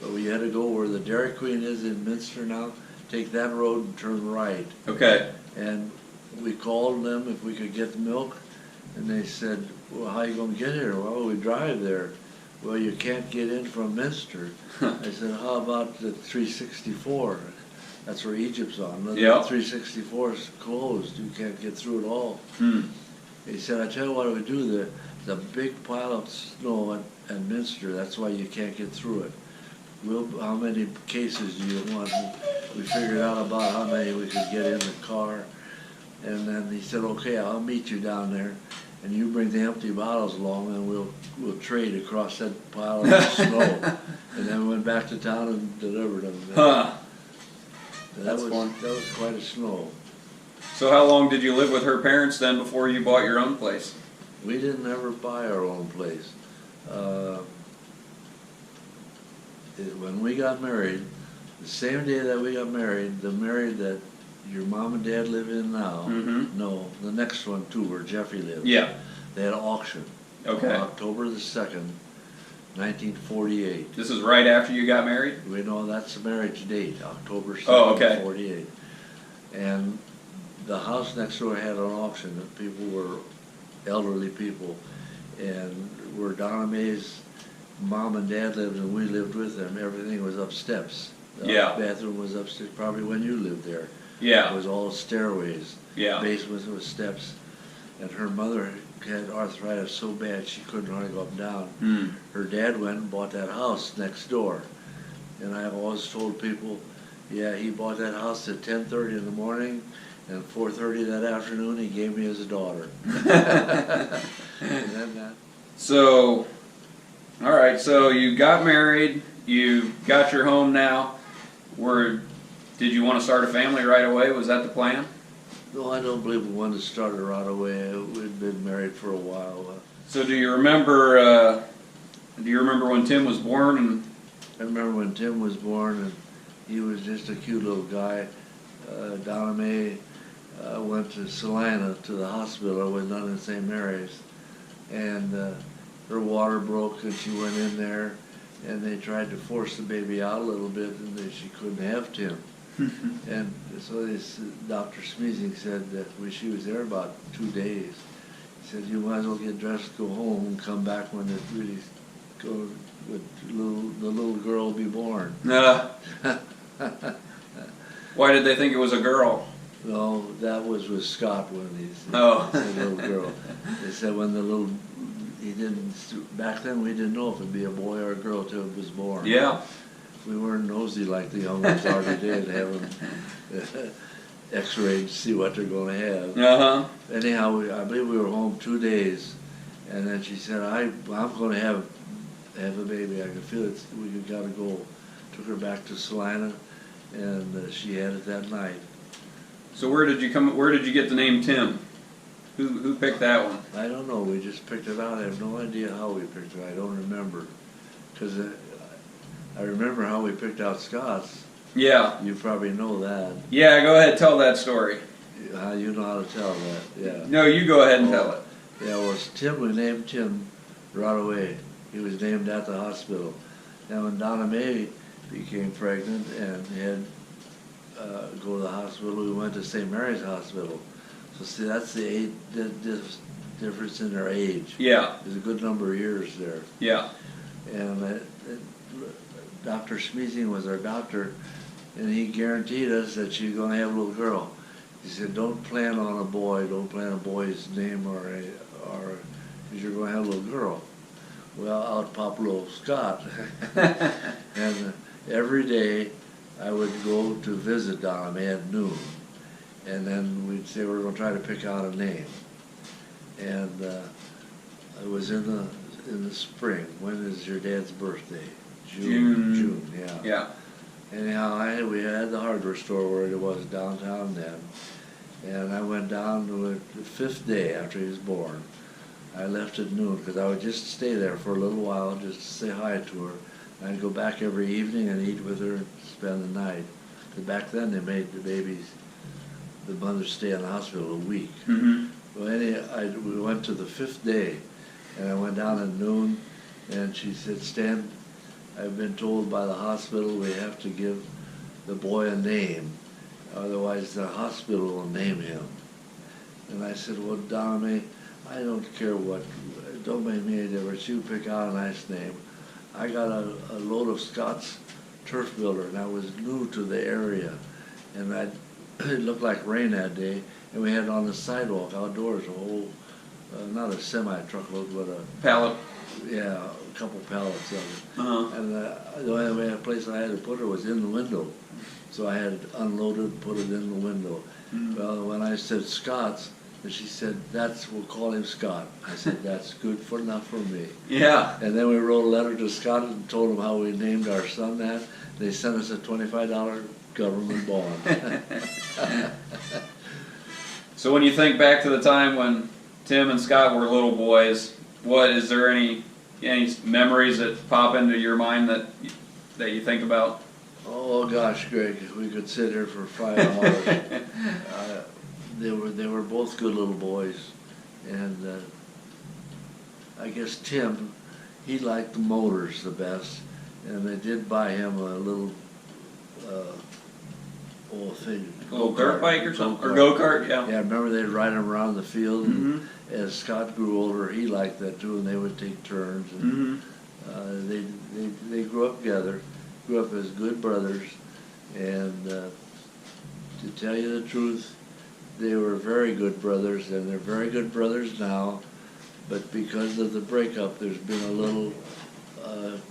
B: But we had to go where the Dairy Queen is in Minster now, take that road and turn right.
A: Okay.
B: And we called them if we could get the milk, and they said, well, how are you going to get here? Well, we drive there. Well, you can't get in from Minster. I said, how about the 364? That's where Egypt's on. The 364 is closed. You can't get through at all. He said, I tell you what we do, there's a big pile of snow at Minster. That's why you can't get through it. How many cases do you want? We figured out about how many we could get in the car. And then he said, okay, I'll meet you down there. And you bring the empty bottles along and we'll trade across that pile of snow. And then we went back to town and delivered them.
A: Huh.
B: That was quite a snow.
A: So how long did you live with her parents then before you bought your own place?
B: We didn't ever buy our own place. When we got married, the same day that we got married, the married that your mom and dad live in now, no, the next one too, where Jeffrey lives.
A: Yeah.
B: They had an auction.
A: Okay.
B: On October the 2nd, 1948.
A: This is right after you got married?
B: We know that's the marriage date, October 2nd,
A: Oh, okay.
B: 48. And the house next door had an auction. The people were elderly people. And where Donna Mae's mom and dad lived and we lived with them, everything was up steps. The bathroom was upstairs, probably when you lived there.
A: Yeah.
B: It was all stairways.
A: Yeah.
B: Basements with steps. And her mother had arthritis so bad she couldn't hardly go up and down. Her dad went and bought that house next door. And I've always told people, yeah, he bought that house at 10:30 in the morning, and 4:30 that afternoon he gave me his daughter. And then that.
A: So, all right, so you got married, you got your home now. Did you want to start a family right away? Was that the plan?
B: No, I don't believe we wanted to start it right away. We'd been married for a while.
A: So do you remember when Tim was born? And
B: I remember when Tim was born, and he was just a cute little guy. Donna Mae went to Salina to the hospital with none in St. Mary's, and her water broke, and she went in there, and they tried to force the baby out a little bit, and she couldn't have Tim. And so Dr. Smeezing said that she was there about 2 days. He said, you might as well get dressed, go home, and come back when it really goes. The little girl will be born.
A: why did they think it was a girl?
B: No, that was with Scott when he's
A: Oh.
B: a little girl. They said when the little, he didn't, back then we didn't know if it'd be a boy or a girl till it was born.
A: Yeah.
B: We weren't nosy like the young ones are today to have them x-rayed to see what they're going to have.
A: Uh-huh.
B: Anyhow, I believe we were home 2 days, and then she said, I'm going to have a baby. I can feel it. We got to go. Took her back to Salina, and she had it that night.
A: So where did you get the name Tim? Who picked that one?
B: I don't know. We just picked it out. I have no idea how we picked it. I don't remember. Because I remember how we picked out Scott's.
A: Yeah.
B: You probably know that.
A: Yeah, go ahead, tell that story.
B: How you know how to tell that? Yeah.
A: No, you go ahead and tell it.
B: Yeah, well, Tim, we named Tim right away. He was named at the hospital. Now, when Donna Mae became pregnant and had go to the hospital, we went to St. Mary's Hospital. So see, that's the age, difference in their age.
A: Yeah.
B: There's a good number of years there.
A: Yeah.
B: And Dr. Schmeezing was our doctor, and he guaranteed us that she's going to have a little girl. He said, don't plan on a boy, don't plan a boy's name or because you're going to have a little girl. Well, out popped little Scott. And every day I would go to visit Donna Mae at noon. And then we'd say we're going to try to pick out a name. And it was in the spring. When is your dad's birthday? June, yeah.
A: Yeah.
B: Anyhow, we had the hardware store where it was downtown then. And I went down to it the 5th day after he was born. I left at noon because I would just stay there for a little while just to say hi to her. I'd go back every evening and eat with her and spend the night. Because back then they made the mothers stay in the hospital a week.
A: Mm-hmm.
B: Well, we went to the 5th day, and I went down at noon, and she said, Stan, I've been told by the hospital we have to give the boy a name, otherwise the hospital will name him. And I said, well, Donna Mae, I don't care what, it don't make me any difference. You pick out a nice name. I got a load of Scott's turf builder, and I was new to the area, and it looked like rain that day, and we had on the sidewalk outdoors a whole, not a semi-truckload, but
A: Pallet.
B: a couple pallets of it.
A: Uh-huh.
B: And the only place I had to put it was in the window. So I had it unloaded and put it in the window. Mm-hmm. Well, when I said Scott's, and she said, we'll call him Scott. I said, that's good enough for me.
A: Yeah.
B: And then we wrote a letter to Scott and told him how we named our son that. They sent us a $25 government bond.
A: So when you think back to the time when Tim and Scott were little boys, is there any memories that pop into your mind that you think about?
B: Oh gosh, Greg, we could sit here for 5 hours. They were both good little boys, and I guess Tim, he liked the motors the best, and they did buy him a little thing.
A: A little dirt bike or something? Or
B: go-kart.
A: go-kart, yeah.
B: Yeah, I remember they'd ride him around the field, and
A: Mm-hmm.
B: as Scott grew older, he liked that too, and they would take turns. And, they grew up together, grew up as good brothers, and to tell you the truth, they were very good brothers, and they're very good brothers now, but because of the breakup, there's been a little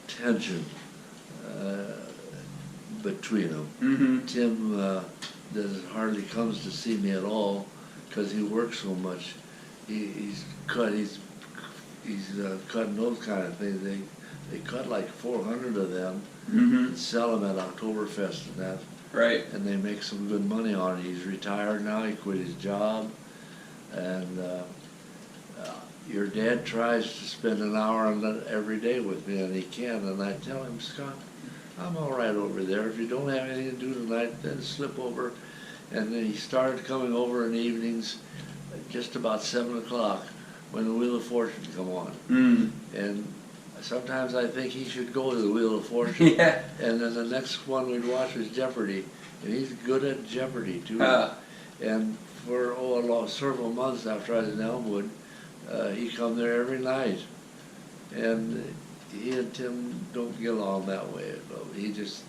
B: tension between them.
A: Mm-hmm.
B: Tim hardly comes to see me at all because he works so much. He's cutting those kind of things. They cut like 400 of them and sell them at Oktoberfest and that.
A: Right.
B: And they make some good money on it. He's retired now. He quit his job, and your dad tries to spend an hour on that every day with me, and he can. And I tell him, Scott, I'm all right over there. If you don't have anything to do tonight, then slip over. And then he started coming over in the evenings, just about 7 o'clock, when the Wheel of Fortune come on.
A: Mm.
B: And sometimes I think he should go to the Wheel of Fortune.
A: Yeah.
B: And then the next one we'd watch was Jeopardy, and he's good at Jeopardy too. And for several months after I was in Elmwood, he come there every night. And he and Tim don't get along that way. He just,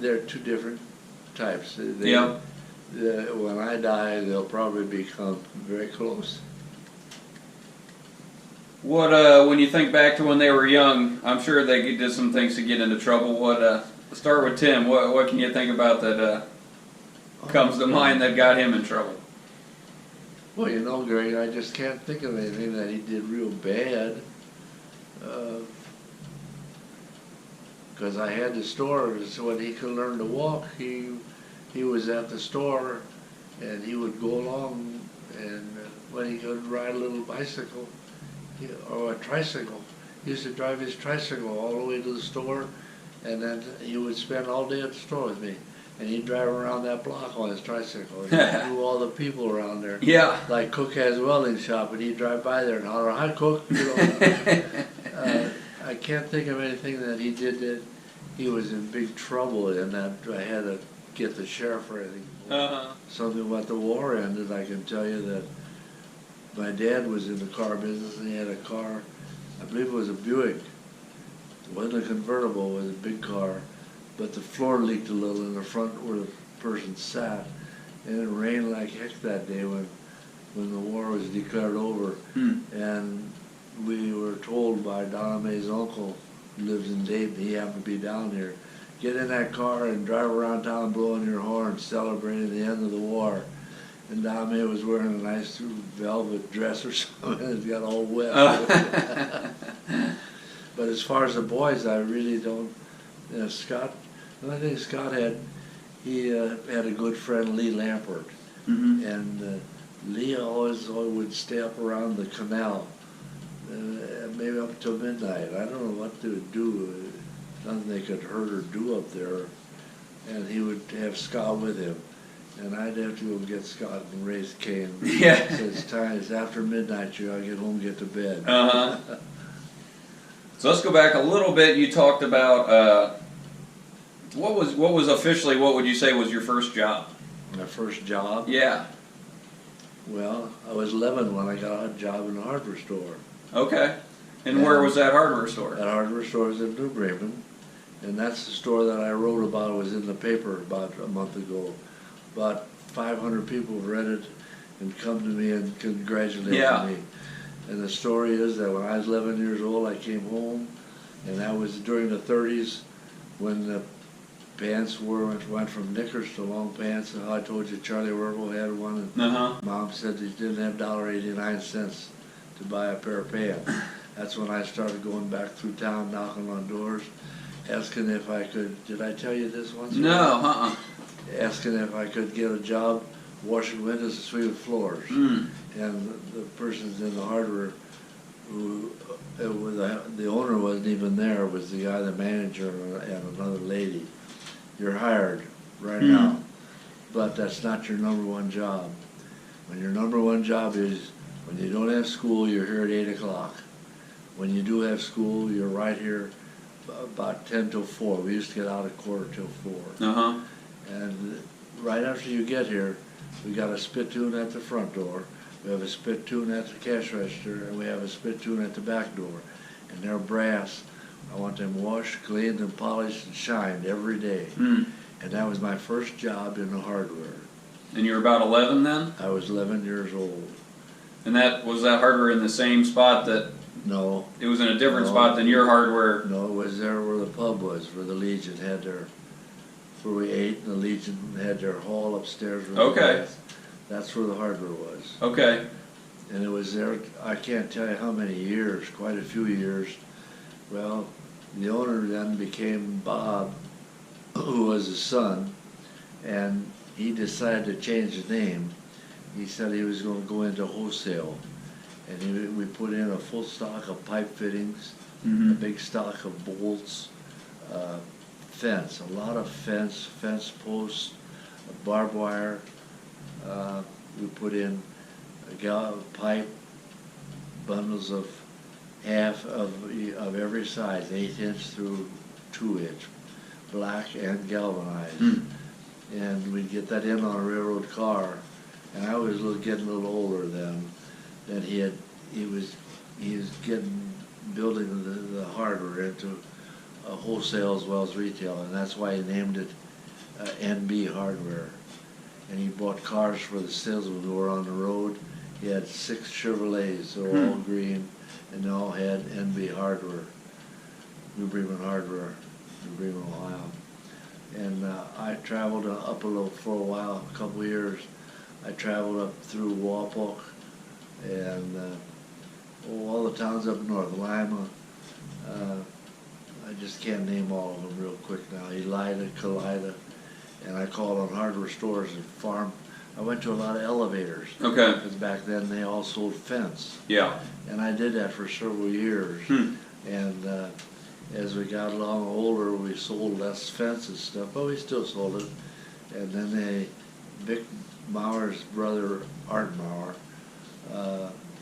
B: they're two different types. When I die, they'll probably become very close.
A: What when you think back to when they were young, I'm sure they did some things to get into trouble. What let's start with Tim. What can you think about that comes to mind that got him in trouble?
B: Well, you know, Greg, I just can't think of anything that he did real bad. Because I had the store, so when he could learn to walk, he was at the store, and he would go along, and when he could ride a little bicycle, or a tricycle, he used to drive his tricycle all the way to the store, and then he would spend all day at the store with me. And he'd drive around that block on his tricycle. And he knew all the people around there.
A: Yeah.
B: Like Cook has a welding shop, and he'd drive by there and holler, "Hi, Cook." You know, I can't think of anything that he did that he was in big trouble in that I had to get the sheriff or anything. Something about the war ended, I can tell you that my dad was in the car business, and he had a car, I believe it was a Buick. It wasn't a convertible, it was a big car. But the floor leaked a little in the front where the person sat, and it rained like heck that day when the war was declared over. And we were told by Donna Mae's uncle, who lives in Dayton, he happened to be down here, get in that car and drive around town blowing your horn, celebrating the end of the war. And Donna Mae was wearing a nice velvet dress or something, and it got all wet. But as far as the boys, I really don't. Scott, the only thing Scott had, he had a good friend, Lee Lampert. And Lee always would stay up around the canal, maybe up till midnight. I don't know what they would do, nothing they could hurt or do up there. And he would have Scott with him. And I'd have to go get Scott and raise Cain.
A: Yeah.
B: So it's after midnight, you gotta get home and get to bed.
A: So let's go back a little bit. You talked about what was officially, what would you say was your first job?
B: My first job?
A: Yeah.
B: Well, I was 11 when I got a job in a hardware store.
A: Okay. And where was that hardware store?
B: That hardware store was in New Bremen, and that's the store that I wrote about. It was in the paper about a month ago. About 500 people read it and come to me and congratulated me. And the story is that when I was 11 years old, I came home, and that was during the 30s when the pants went from knickers to long pants. And how I told you Charlie Werble had one, and Mom said he didn't have $1.89 to buy a pair of pants. That's when I started going back through town, knocking on doors, asking if I could. Did I tell you this once?
A: No,
B: Asking if I could get a job washing windows and sweeping floors. And the persons in the hardware, who the owner wasn't even there, was the guy, the manager, and another lady. You're hired right now, but that's not your number one job. When your number one job is, when you don't have school, you're here at 8 o'clock. When you do have school, you're right here about 10 till 4. We used to get out at 4:45. And right after you get here, we got a spittoon at the front door, we have a spittoon at the cash register, and we have a spittoon at the back door. And they're brass. I want them washed, cleaned, and polished and shined every day. And that was my first job in the hardware.
A: And you were about 11 then?
B: I was 11 years old.
A: And was that hardware in the same spot that?
B: No.
A: It was in a different spot than your hardware?
B: No, it was there where the pub was, where the Legion had their, where we ate, and the Legion had their hall upstairs. That's where the hardware was. Okay. And it was there, I can't tell you how many years, quite a few years. Well, the owner then became Bob, who was his son, and he decided to change his name. He said he was going to go into wholesale. And we put in a full stock of pipe fittings, a big stock of bolts, fence, a lot of fence posts, barbed wire. We put in pipe, bundles of half of every size, 8-inch through 2-inch, black and galvanized. And we'd get that in on a railroad car. And I was getting a little older then. That he was building the hardware into wholesale as well as retail, and that's why he named it NB Hardware. and he bought cars for the salesmen who were on the road. He had 6 Chevrolets, they were all green, and they all had NB hardware, New Bremen hardware, New Bremen, Ohio. And I traveled up a little for a while, a couple of years. I traveled up through Walpock and all the towns up north, Lima. I just can't name all of them real quick now. Elida, Kalida, and I called on hardware stores and farm. I went to a lot of elevators.
A: Okay.
B: Because back then they all sold fence.
A: Yeah.
B: And I did that for several years. And as we got along older, we sold less fence and stuff, but we still sold it. And then Vic Mauer's brother, Art Mauer,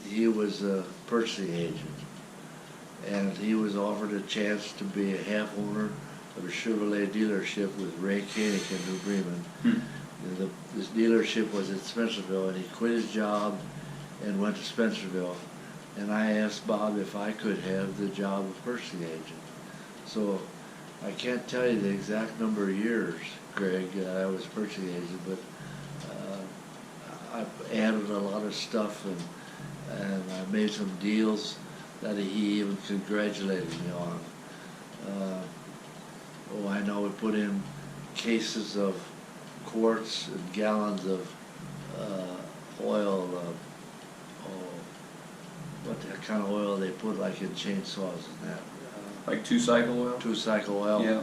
B: he was a purchasing agent. And he was offered a chance to be a half owner of a Chevrolet dealership with Ray Kuenning in New Bremen. This dealership was in Spencerville, and he quit his job and went to Spencerville. And I asked Bob if I could have the job of purchasing agent. So I can't tell you the exact number of years, Greg, I was purchasing agent, but I added a lot of stuff, and I made some deals that he even congratulated me on. I know we put in cases of quarts and gallons of oil. What kind of oil they put like in chainsaws and that?
A: Like 2-cycle oil?
B: 2-cycle oil.
A: Yeah.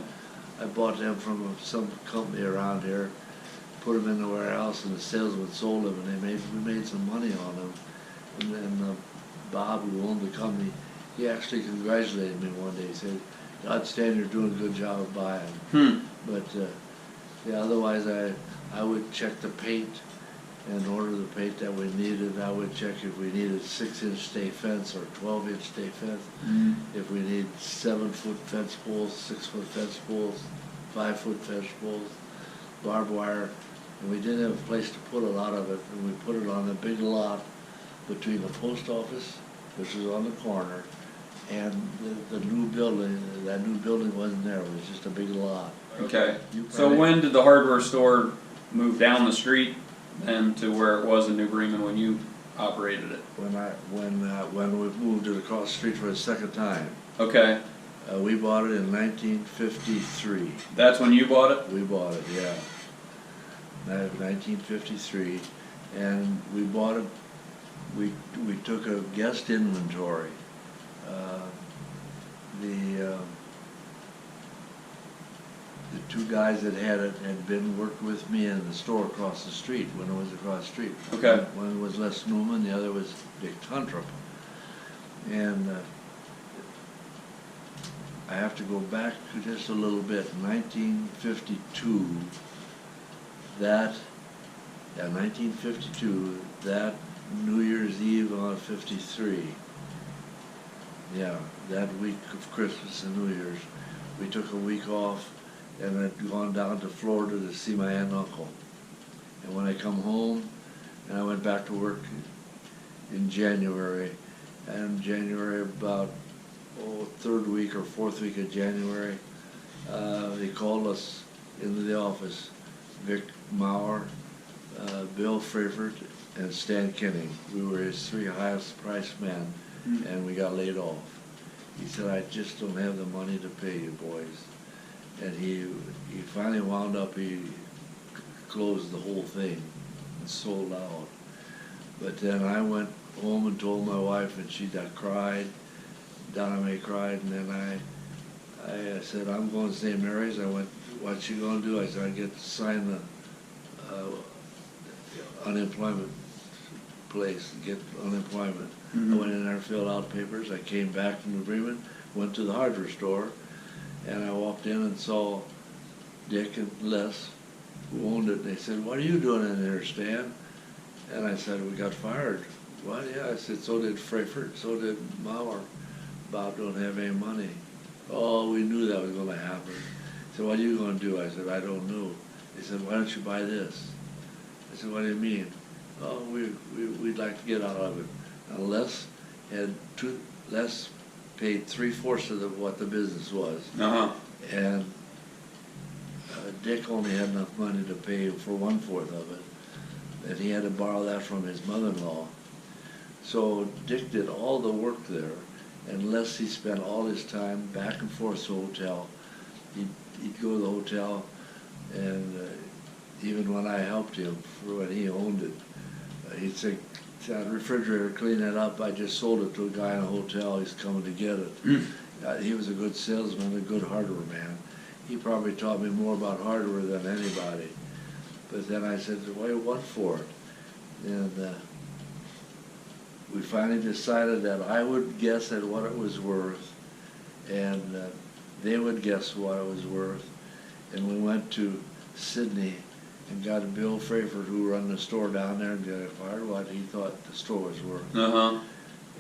B: I bought them from some company around here, put them in the warehouse, and the salesman sold them, and we made some money on them. And then Bob, who owned the company, he actually congratulated me one day. He said, "God stand, you're doing a good job of buying." But yeah, otherwise I would check the paint and order the paint that we needed. I would check if we needed 6-inch stay fence or 12-inch stay fence. If we need 7-foot fence poles, 6-foot fence poles, 5-foot fence poles, barbed wire. And we didn't have a place to put a lot of it, and we put it on a big lot between the post office, which was on the corner, and the new building. That new building wasn't there, it was just a big lot.
A: Okay. So when did the hardware store move down the street and to where it was in New Bremen when you operated it?
B: When we moved it across the street for the second time.
A: Okay.
B: We bought it in 1953.
A: That's when you bought it?
B: We bought it, yeah. 1953, and we bought it. We took a guest inventory. The 2 guys that had it had worked with me in the store across the street when it was across the street.
A: Okay.
B: One was Les Newman, the other was Dick Tuntrup. And I have to go back just a little bit. 1952, that New Year's Eve on 53, yeah, that week of Christmas and New Year's, we took a week off and had gone down to Florida to see my aunt and uncle. And when I come home, and I went back to work in January, and January about 3rd week or 4th week of January, they called us into the office, Vic Mauer, Bill Freifert, and Stan Kuenning. We were his 3 highest priced men, and we got laid off. He said, "I just don't have the money to pay you boys." And he finally wound up, he closed the whole thing and sold out. But then I went home and told my wife, and she cried. Donna Mae cried, and then I said, "I'm going to St. Mary's." I went, "What's she going to do?" I said, "I get to sign the unemployment place, get unemployment." I went in there, filled out papers. I came back from New Bremen, went to the hardware store, and I walked in and saw Dick and Les, who owned it. And they said, "What are you doing in there, Stan?" And I said, "We got fired." "What?" "Yeah." I said, "So did Freifert, so did Mauer. Bob don't have any money." "Oh, we knew that was going to happen." I said, "What are you going to do?" I said, "I don't know." They said, "Why don't you buy this?" I said, "What do you mean?" "Oh, we'd like to get out of it." Now Les paid 3/4 of what the business was. And Dick only had enough money to pay for 1/4 of it. and he had to borrow that from his mother-in-law. So Dick did all the work there, unless he spent all his time back and forth to the hotel. He'd go to the hotel, and even when I helped him for when he owned it, he'd say, "That refrigerator, clean that up. I just sold it to a guy in a hotel. He's coming to get it." He was a good salesman, a good hardware man. He probably taught me more about hardware than anybody. But then I said, "Well, what for it?" And we finally decided that I would guess at what it was worth, and they would guess what it was worth. And we went to Sydney and got Bill Frayford, who run the store down there, and got fired what he thought the store was worth.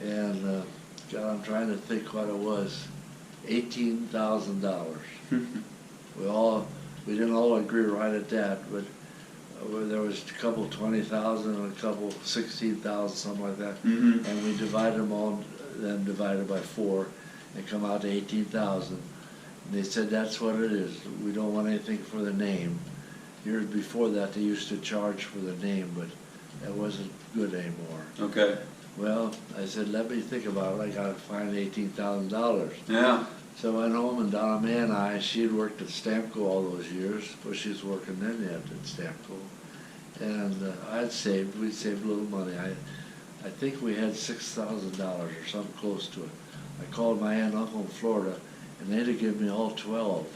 B: And God, I'm trying to think what it was. $18,000. We didn't all agree right at that, but there was a couple 20,000 and a couple 16,000, something like that. And we divided them all, then divided by 4, and come out to 18,000. And they said, "That's what it is. We don't want anything for the name." Years before that, they used to charge for the name, but that wasn't good anymore.
A: Okay.
B: Well, I said, "Let me think about it. I got to find $18,000.
A: Yeah.
B: So I went home, and Donna Mae and she had worked at Stamco all those years, but she was working then yet at Stamco. And we'd saved a little money. I think we had $6,000 or something close to it. I called my aunt and uncle in Florida, and they'd have given me all 12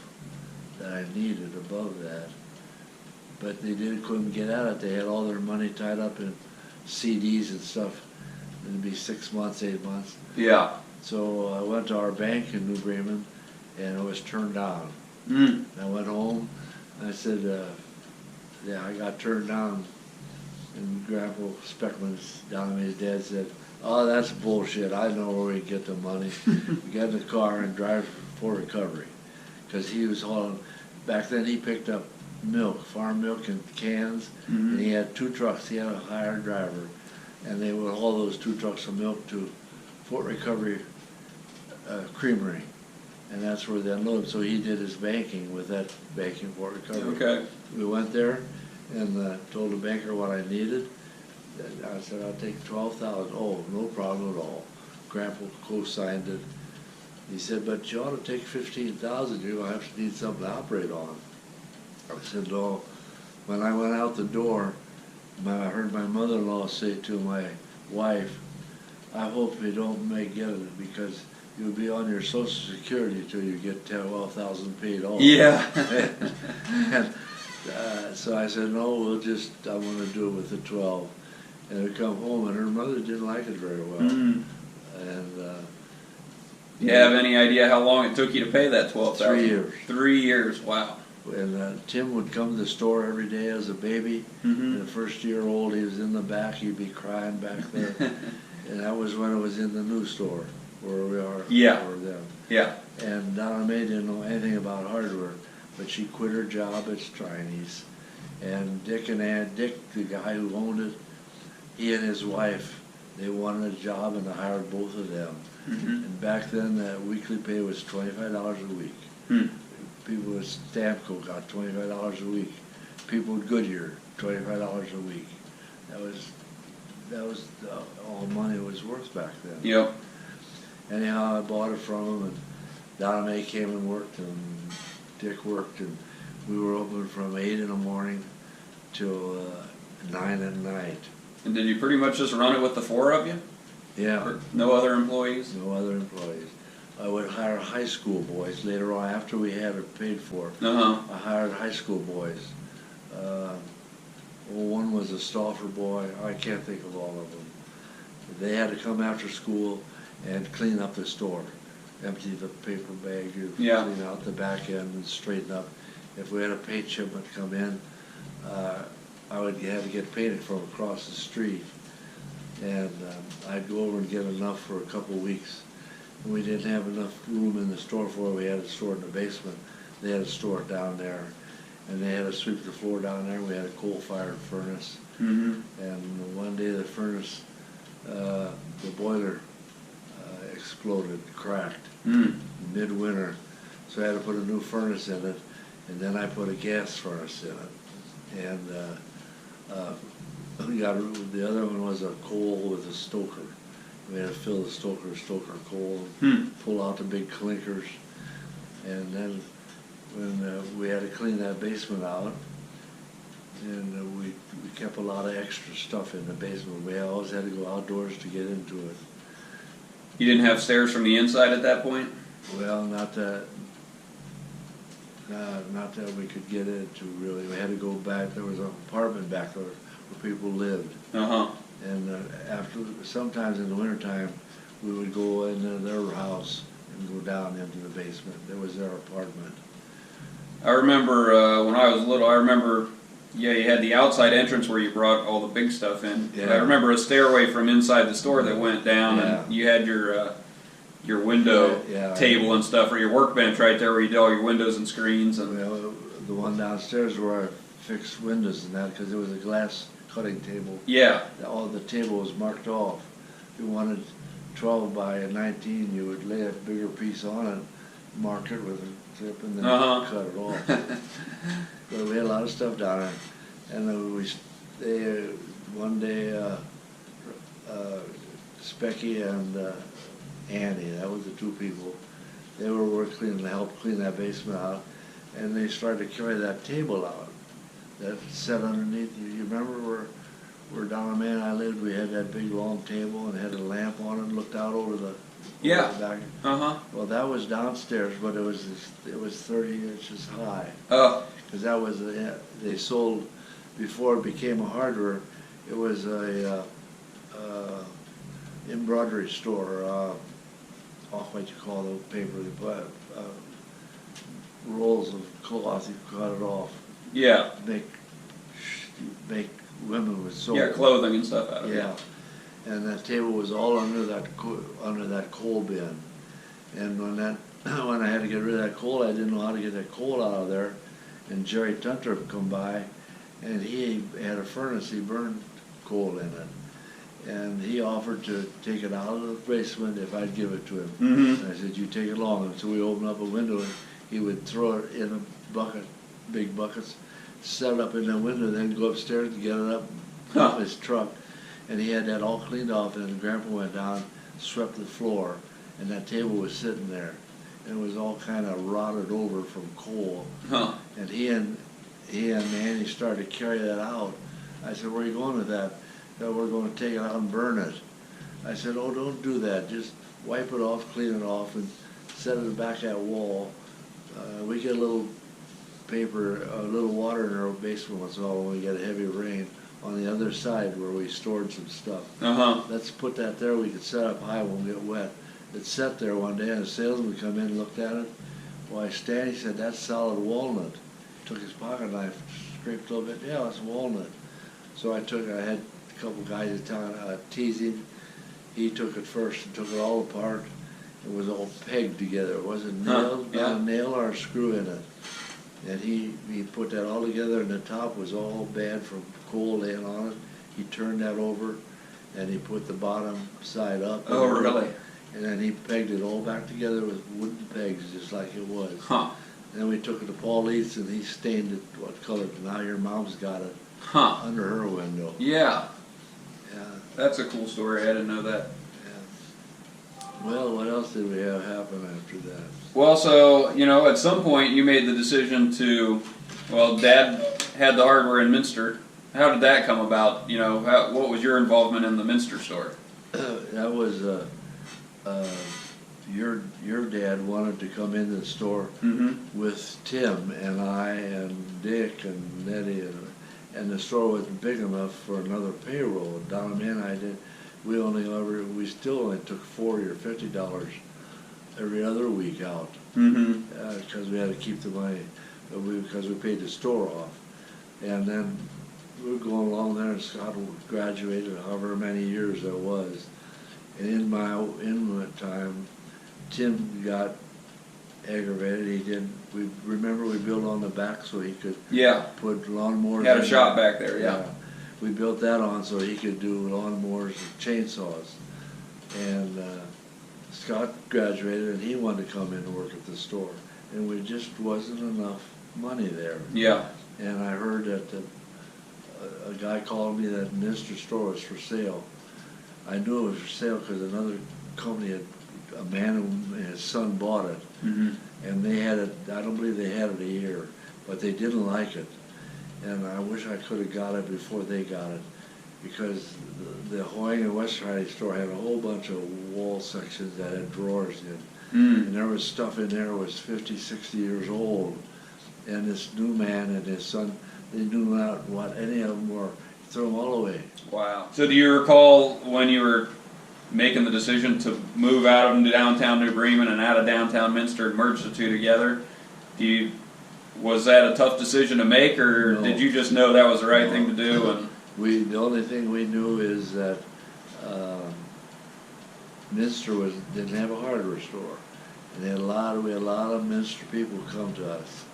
B: that I needed above that. But they couldn't get at it. They had all their money tied up in CDs and stuff. It'd be 6 months, 8 months.
A: Yeah.
B: So I went to our bank in New Bremen, and it was turned down. I went home, and I said, "Yeah, I got turned down." And Grandpa Speckman's, Donna Mae's dad, said, "Oh, that's bullshit. I know where we get the money." We get in the car and drive for recovery, because he was hauling. Back then, he picked up milk, farm milk in cans, and he had 2 trucks. He had a hired driver, and they would haul those 2 trucks of milk to Fort Recovery Creamery, and that's where they unloaded. So he did his banking with that banking Fort Recovery.
A: Okay.
B: We went there and told the banker what I needed. I said, "I'll take 12,000. "Oh, no problem at all." Grandpa co-signed it. He said, "But you ought to take 15,000. You're going to have to need something to operate on." I said, "No." When I went out the door, I heard my mother-in-law say to my wife, "I hope you don't get it, because you'll be on your Social Security till you get 12,000 paid off."
A: Yeah.
B: And, so I said, "No, I'm going to do it with the 12. And we come home, and her mother didn't like it very well. And
A: you have any idea how long it took you to pay that 12,000?
B: 3 years.
A: 3 years. Wow.
B: And Tim would come to the store every day as a baby. And the first year old, he was in the back. He'd be crying back there. And that was when it was in the new store where we are.
A: Yeah.
B: For them.
A: Yeah.
B: And Donna Mae didn't know anything about hardware, but she quit her job at Chinese. And Dick, the guy who owned it, he and his wife, they wanted a job, and I hired both of them. And back then, the weekly pay was $25 a week. People at Stamco got $25 a week. People at Goodyear, $25 a week. That was all money was worth back then.
A: Yep.
B: Anyhow, I bought it from him, and Donna Mae came and worked, and Dick worked, and we were open from 8 in the morning till 9 at night.
A: And did you pretty much just run it with the 4 of you?
B: Yeah.
A: Or no other employees?
B: No other employees. I would hire high school boys later on, after we had it paid for. I hired high school boys. One was a Stauffer boy. I can't think of all of them. They had to come after school and clean up the store. Empty the paper bag, clean out the back end and straighten up. If we had a paint shipment come in, I would have to get painted from across the street. And I'd go over and get enough for a couple of weeks. And we didn't have enough room in the store for it. We had it stored in the basement. They had it stored down there. And they had to sweep the floor down there. We had a coal-fired furnace. And one day the furnace, the boiler exploded, cracked, midwinter. So I had to put a new furnace in it, and then I put a gas furnace in it. And we got the other one was a coal with a stoker. We had to fill the stoker coal, pull out the big clinkers, and then when we had to clean that basement out, and we kept a lot of extra stuff in the basement. We always had to go outdoors to get into it.
A: You didn't have stairs from the inside at that point?
B: Well, not that we could get into really. We had to go back. There was an apartment back there where people lived.
A: Uh-huh.
B: And sometimes in the wintertime, we would go into their house and go down into the basement. There was their apartment.
A: I remember when I was little, I remember, yeah, you had the outside entrance where you brought all the big stuff in.
B: Yeah.
A: I remember a stairway from inside the store that went down, and you had your window table and stuff, or your workbench right there where you did all your windows and screens. And
B: Well, the one downstairs where I fixed windows and that, because it was a glass cutting table.
A: yeah,
B: All the table was marked off. If you wanted 12 by 19, you would lay a bigger piece on it, mark it with a clip, and then cut it off. But we had a lot of stuff down there. And then one day, Specky and Annie, that was the two people, they were working to help clean that basement out, and they started to carry that table out that sat underneath. You remember where Don and Man I lived? We had that big long table and had a lamp on it and looked out over the back. Well, that was downstairs, but it was 30 inches high. Because that was they sold before it became a hardware. It was a embroidery store. Off what you call the paper, rolls of cloth. You cut it off.
A: yeah,
B: Make women with soap.
A: yeah, clothing and stuff out of it.
B: Yeah, and that table was all under that coal bin. And when I had to get rid of that coal, I didn't know how to get that coal out of there. And Jerry Tunter would come by, and he had a furnace. He burned coal in it. And he offered to take it out of the basement if I'd give it to him. And I said, "You take it along." And so we opened up a window, and he would throw it in a bucket, big buckets, set it up in the window, then go upstairs and get it up in his truck. And he had that all cleaned off, and Grandpa went down, swept the floor, and that table was sitting there. And it was all kind of rotted over from coal. And he and Annie started to carry that out. I said, "Where are you going with that?" "No, we're going to take it out and burn it." I said, "Oh, don't do that. Just wipe it off, clean it off, and set it back that wall. We get a little paper, a little water in our basement once in a while when we get a heavy rain on the other side where we stored some stuff. Let's put that there. We could set up high, won't get wet." It sat there one day, and a salesman come in and looked at it. "Why, Stan," he said, "that's solid walnut." Took his pocket knife, scraped a little bit. "Yeah, it's walnut." So I had a couple guys in town teasing. He took it first and took it all apart. It was all pegged together. It wasn't nailed, not a nail or a screw in it. And he put that all together, and the top was all bad from coal laying on it. He turned that over, and he put the bottom side up.
A: Oh, really?
B: And then he pegged it all back together with wooden pegs, just like it was. And then we took it to Paul Leeds, and he stained it what color. Now your mom's got it under her window.
A: Yeah.
B: Yeah.
A: That's a cool story. I didn't know that.
B: Yeah. Well, what else did we have happen after that?
A: Well, so, at some point you made the decision Dad had the hardware in Minster. How did that come about? What was your involvement in the Minster store?
B: That was, your dad wanted to come into the store with Tim and I and Dick and Nettie, and the store wasn't big enough for another payroll. Don and I did. We still only took $40 or $50 every other week out because we had to keep the money because we paid the store off. And then we were going along there, and Scott graduated however many years that was. And in my time, Tim got aggravated. We built on the back so he could put lawnmowers.
A: Had a shop back there, yeah.
B: We built that on so he could do lawnmowers and chainsaws. And Scott graduated, and he wanted to come in and work at the store. And we just wasn't enough money there.
A: Yeah.
B: And I heard that a guy called me that Minster store was for sale. I knew it was for sale because another company had, a man and his son bought it.
A: Mm-hmm.
B: And they had it, I don't believe they had it a year, but they didn't like it. And I wish I could have got it before they got it, because the Kuenning and West Riding store had a whole bunch of wall sections that had drawers in.
A: Mm.
B: And there was stuff in there that was 50, 60 years old. And this new man and his son, they knew not what any of them were. Threw them all away.
A: Wow. So do you recall when you were making the decision to move out of downtown New Bremen and out of downtown Minster and merge the two together? Was that a tough decision to make, or
B: No.
A: did you just know that was the right
B: No.
A: thing to do? And
B: The only thing we knew is that Minster didn't have a hardware store, and we had a lot of Minster people come to us,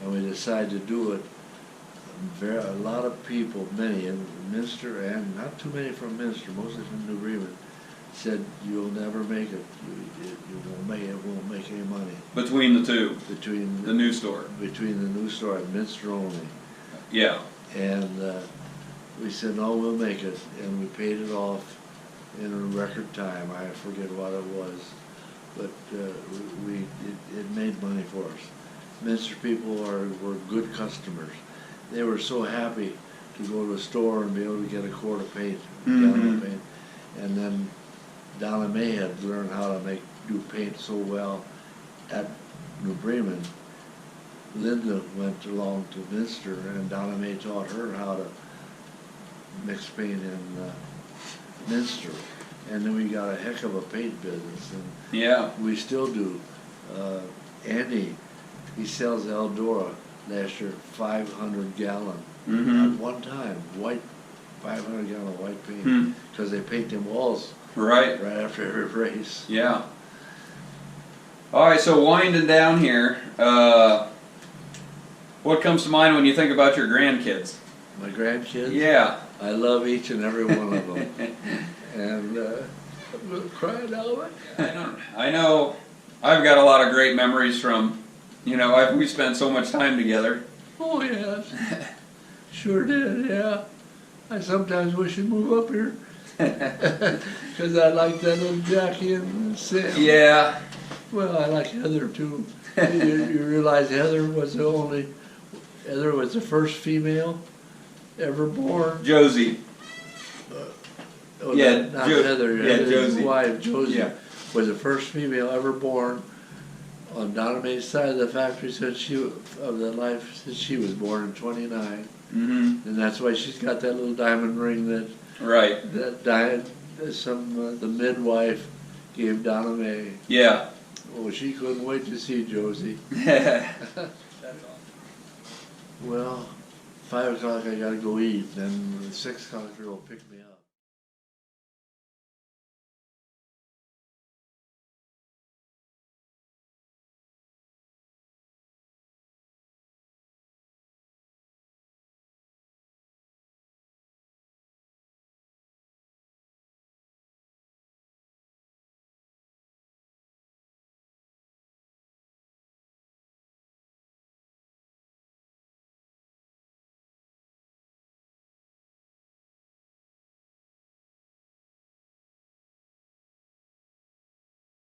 B: and we decided to do it. A lot of people, many in Minster, and not too many from Minster, mostly from New Bremen, said you'll never make it. You won't make it. Won't make any money
A: between the two,
B: between
A: the new store.
B: Between the new store and Minster only.
A: Yeah.
B: And we said, no, we'll make it. And we paid it off in a record time. I forget what it was. But it made money for us. Minster people were good customers. They were so happy to go to a store and be able to get a quart of paint, gallon of paint. And then Donna May had learned how to do paint so well at New Bremen. Linda went along to Minster, and Donna May taught her how to mix paint in Minster. And then we got a heck of a paint business, and
A: Yeah.
B: we still do. Andy, he sells Eldora last year, 500 gallon
A: Mm-hmm.
B: at one time, white, 500 gallon white paint,
A: Hmm.
B: because they paint them walls
A: Right.
B: right after every race.
A: Yeah. All right. So winding down here, what comes to mind when you think about your grandkids?
B: My grandkids,
A: Yeah.
B: I love each and every one of them. And I'm going to cry now.
A: I know. I've got a lot of great memories from, we spent so much time together.
B: Oh, yes. Sure did, yeah. I sometimes wish you'd move up here. Because I like that little Jackie and Sam.
A: Yeah.
B: Well, I like Heather too. You realize Heather was the first female ever born.
A: Josie.
B: Oh,
A: Yeah,
B: not
A: Jo-
B: Heather.
A: yeah,
B: Heather's
A: Josie.
B: wife, Josie,
A: Yeah.
B: was the first female ever born on Donna Mae's side of the factory since she was born in '29,
A: Mm-hmm.
B: and that's why she's got that little diamond ring
A: Right.
B: the midwife gave Donna Mae.
A: Yeah.
B: Oh, she couldn't wait to see Josie. Well, 5 o'clock I gotta go eat, then 6 o'clock they'll pick me up.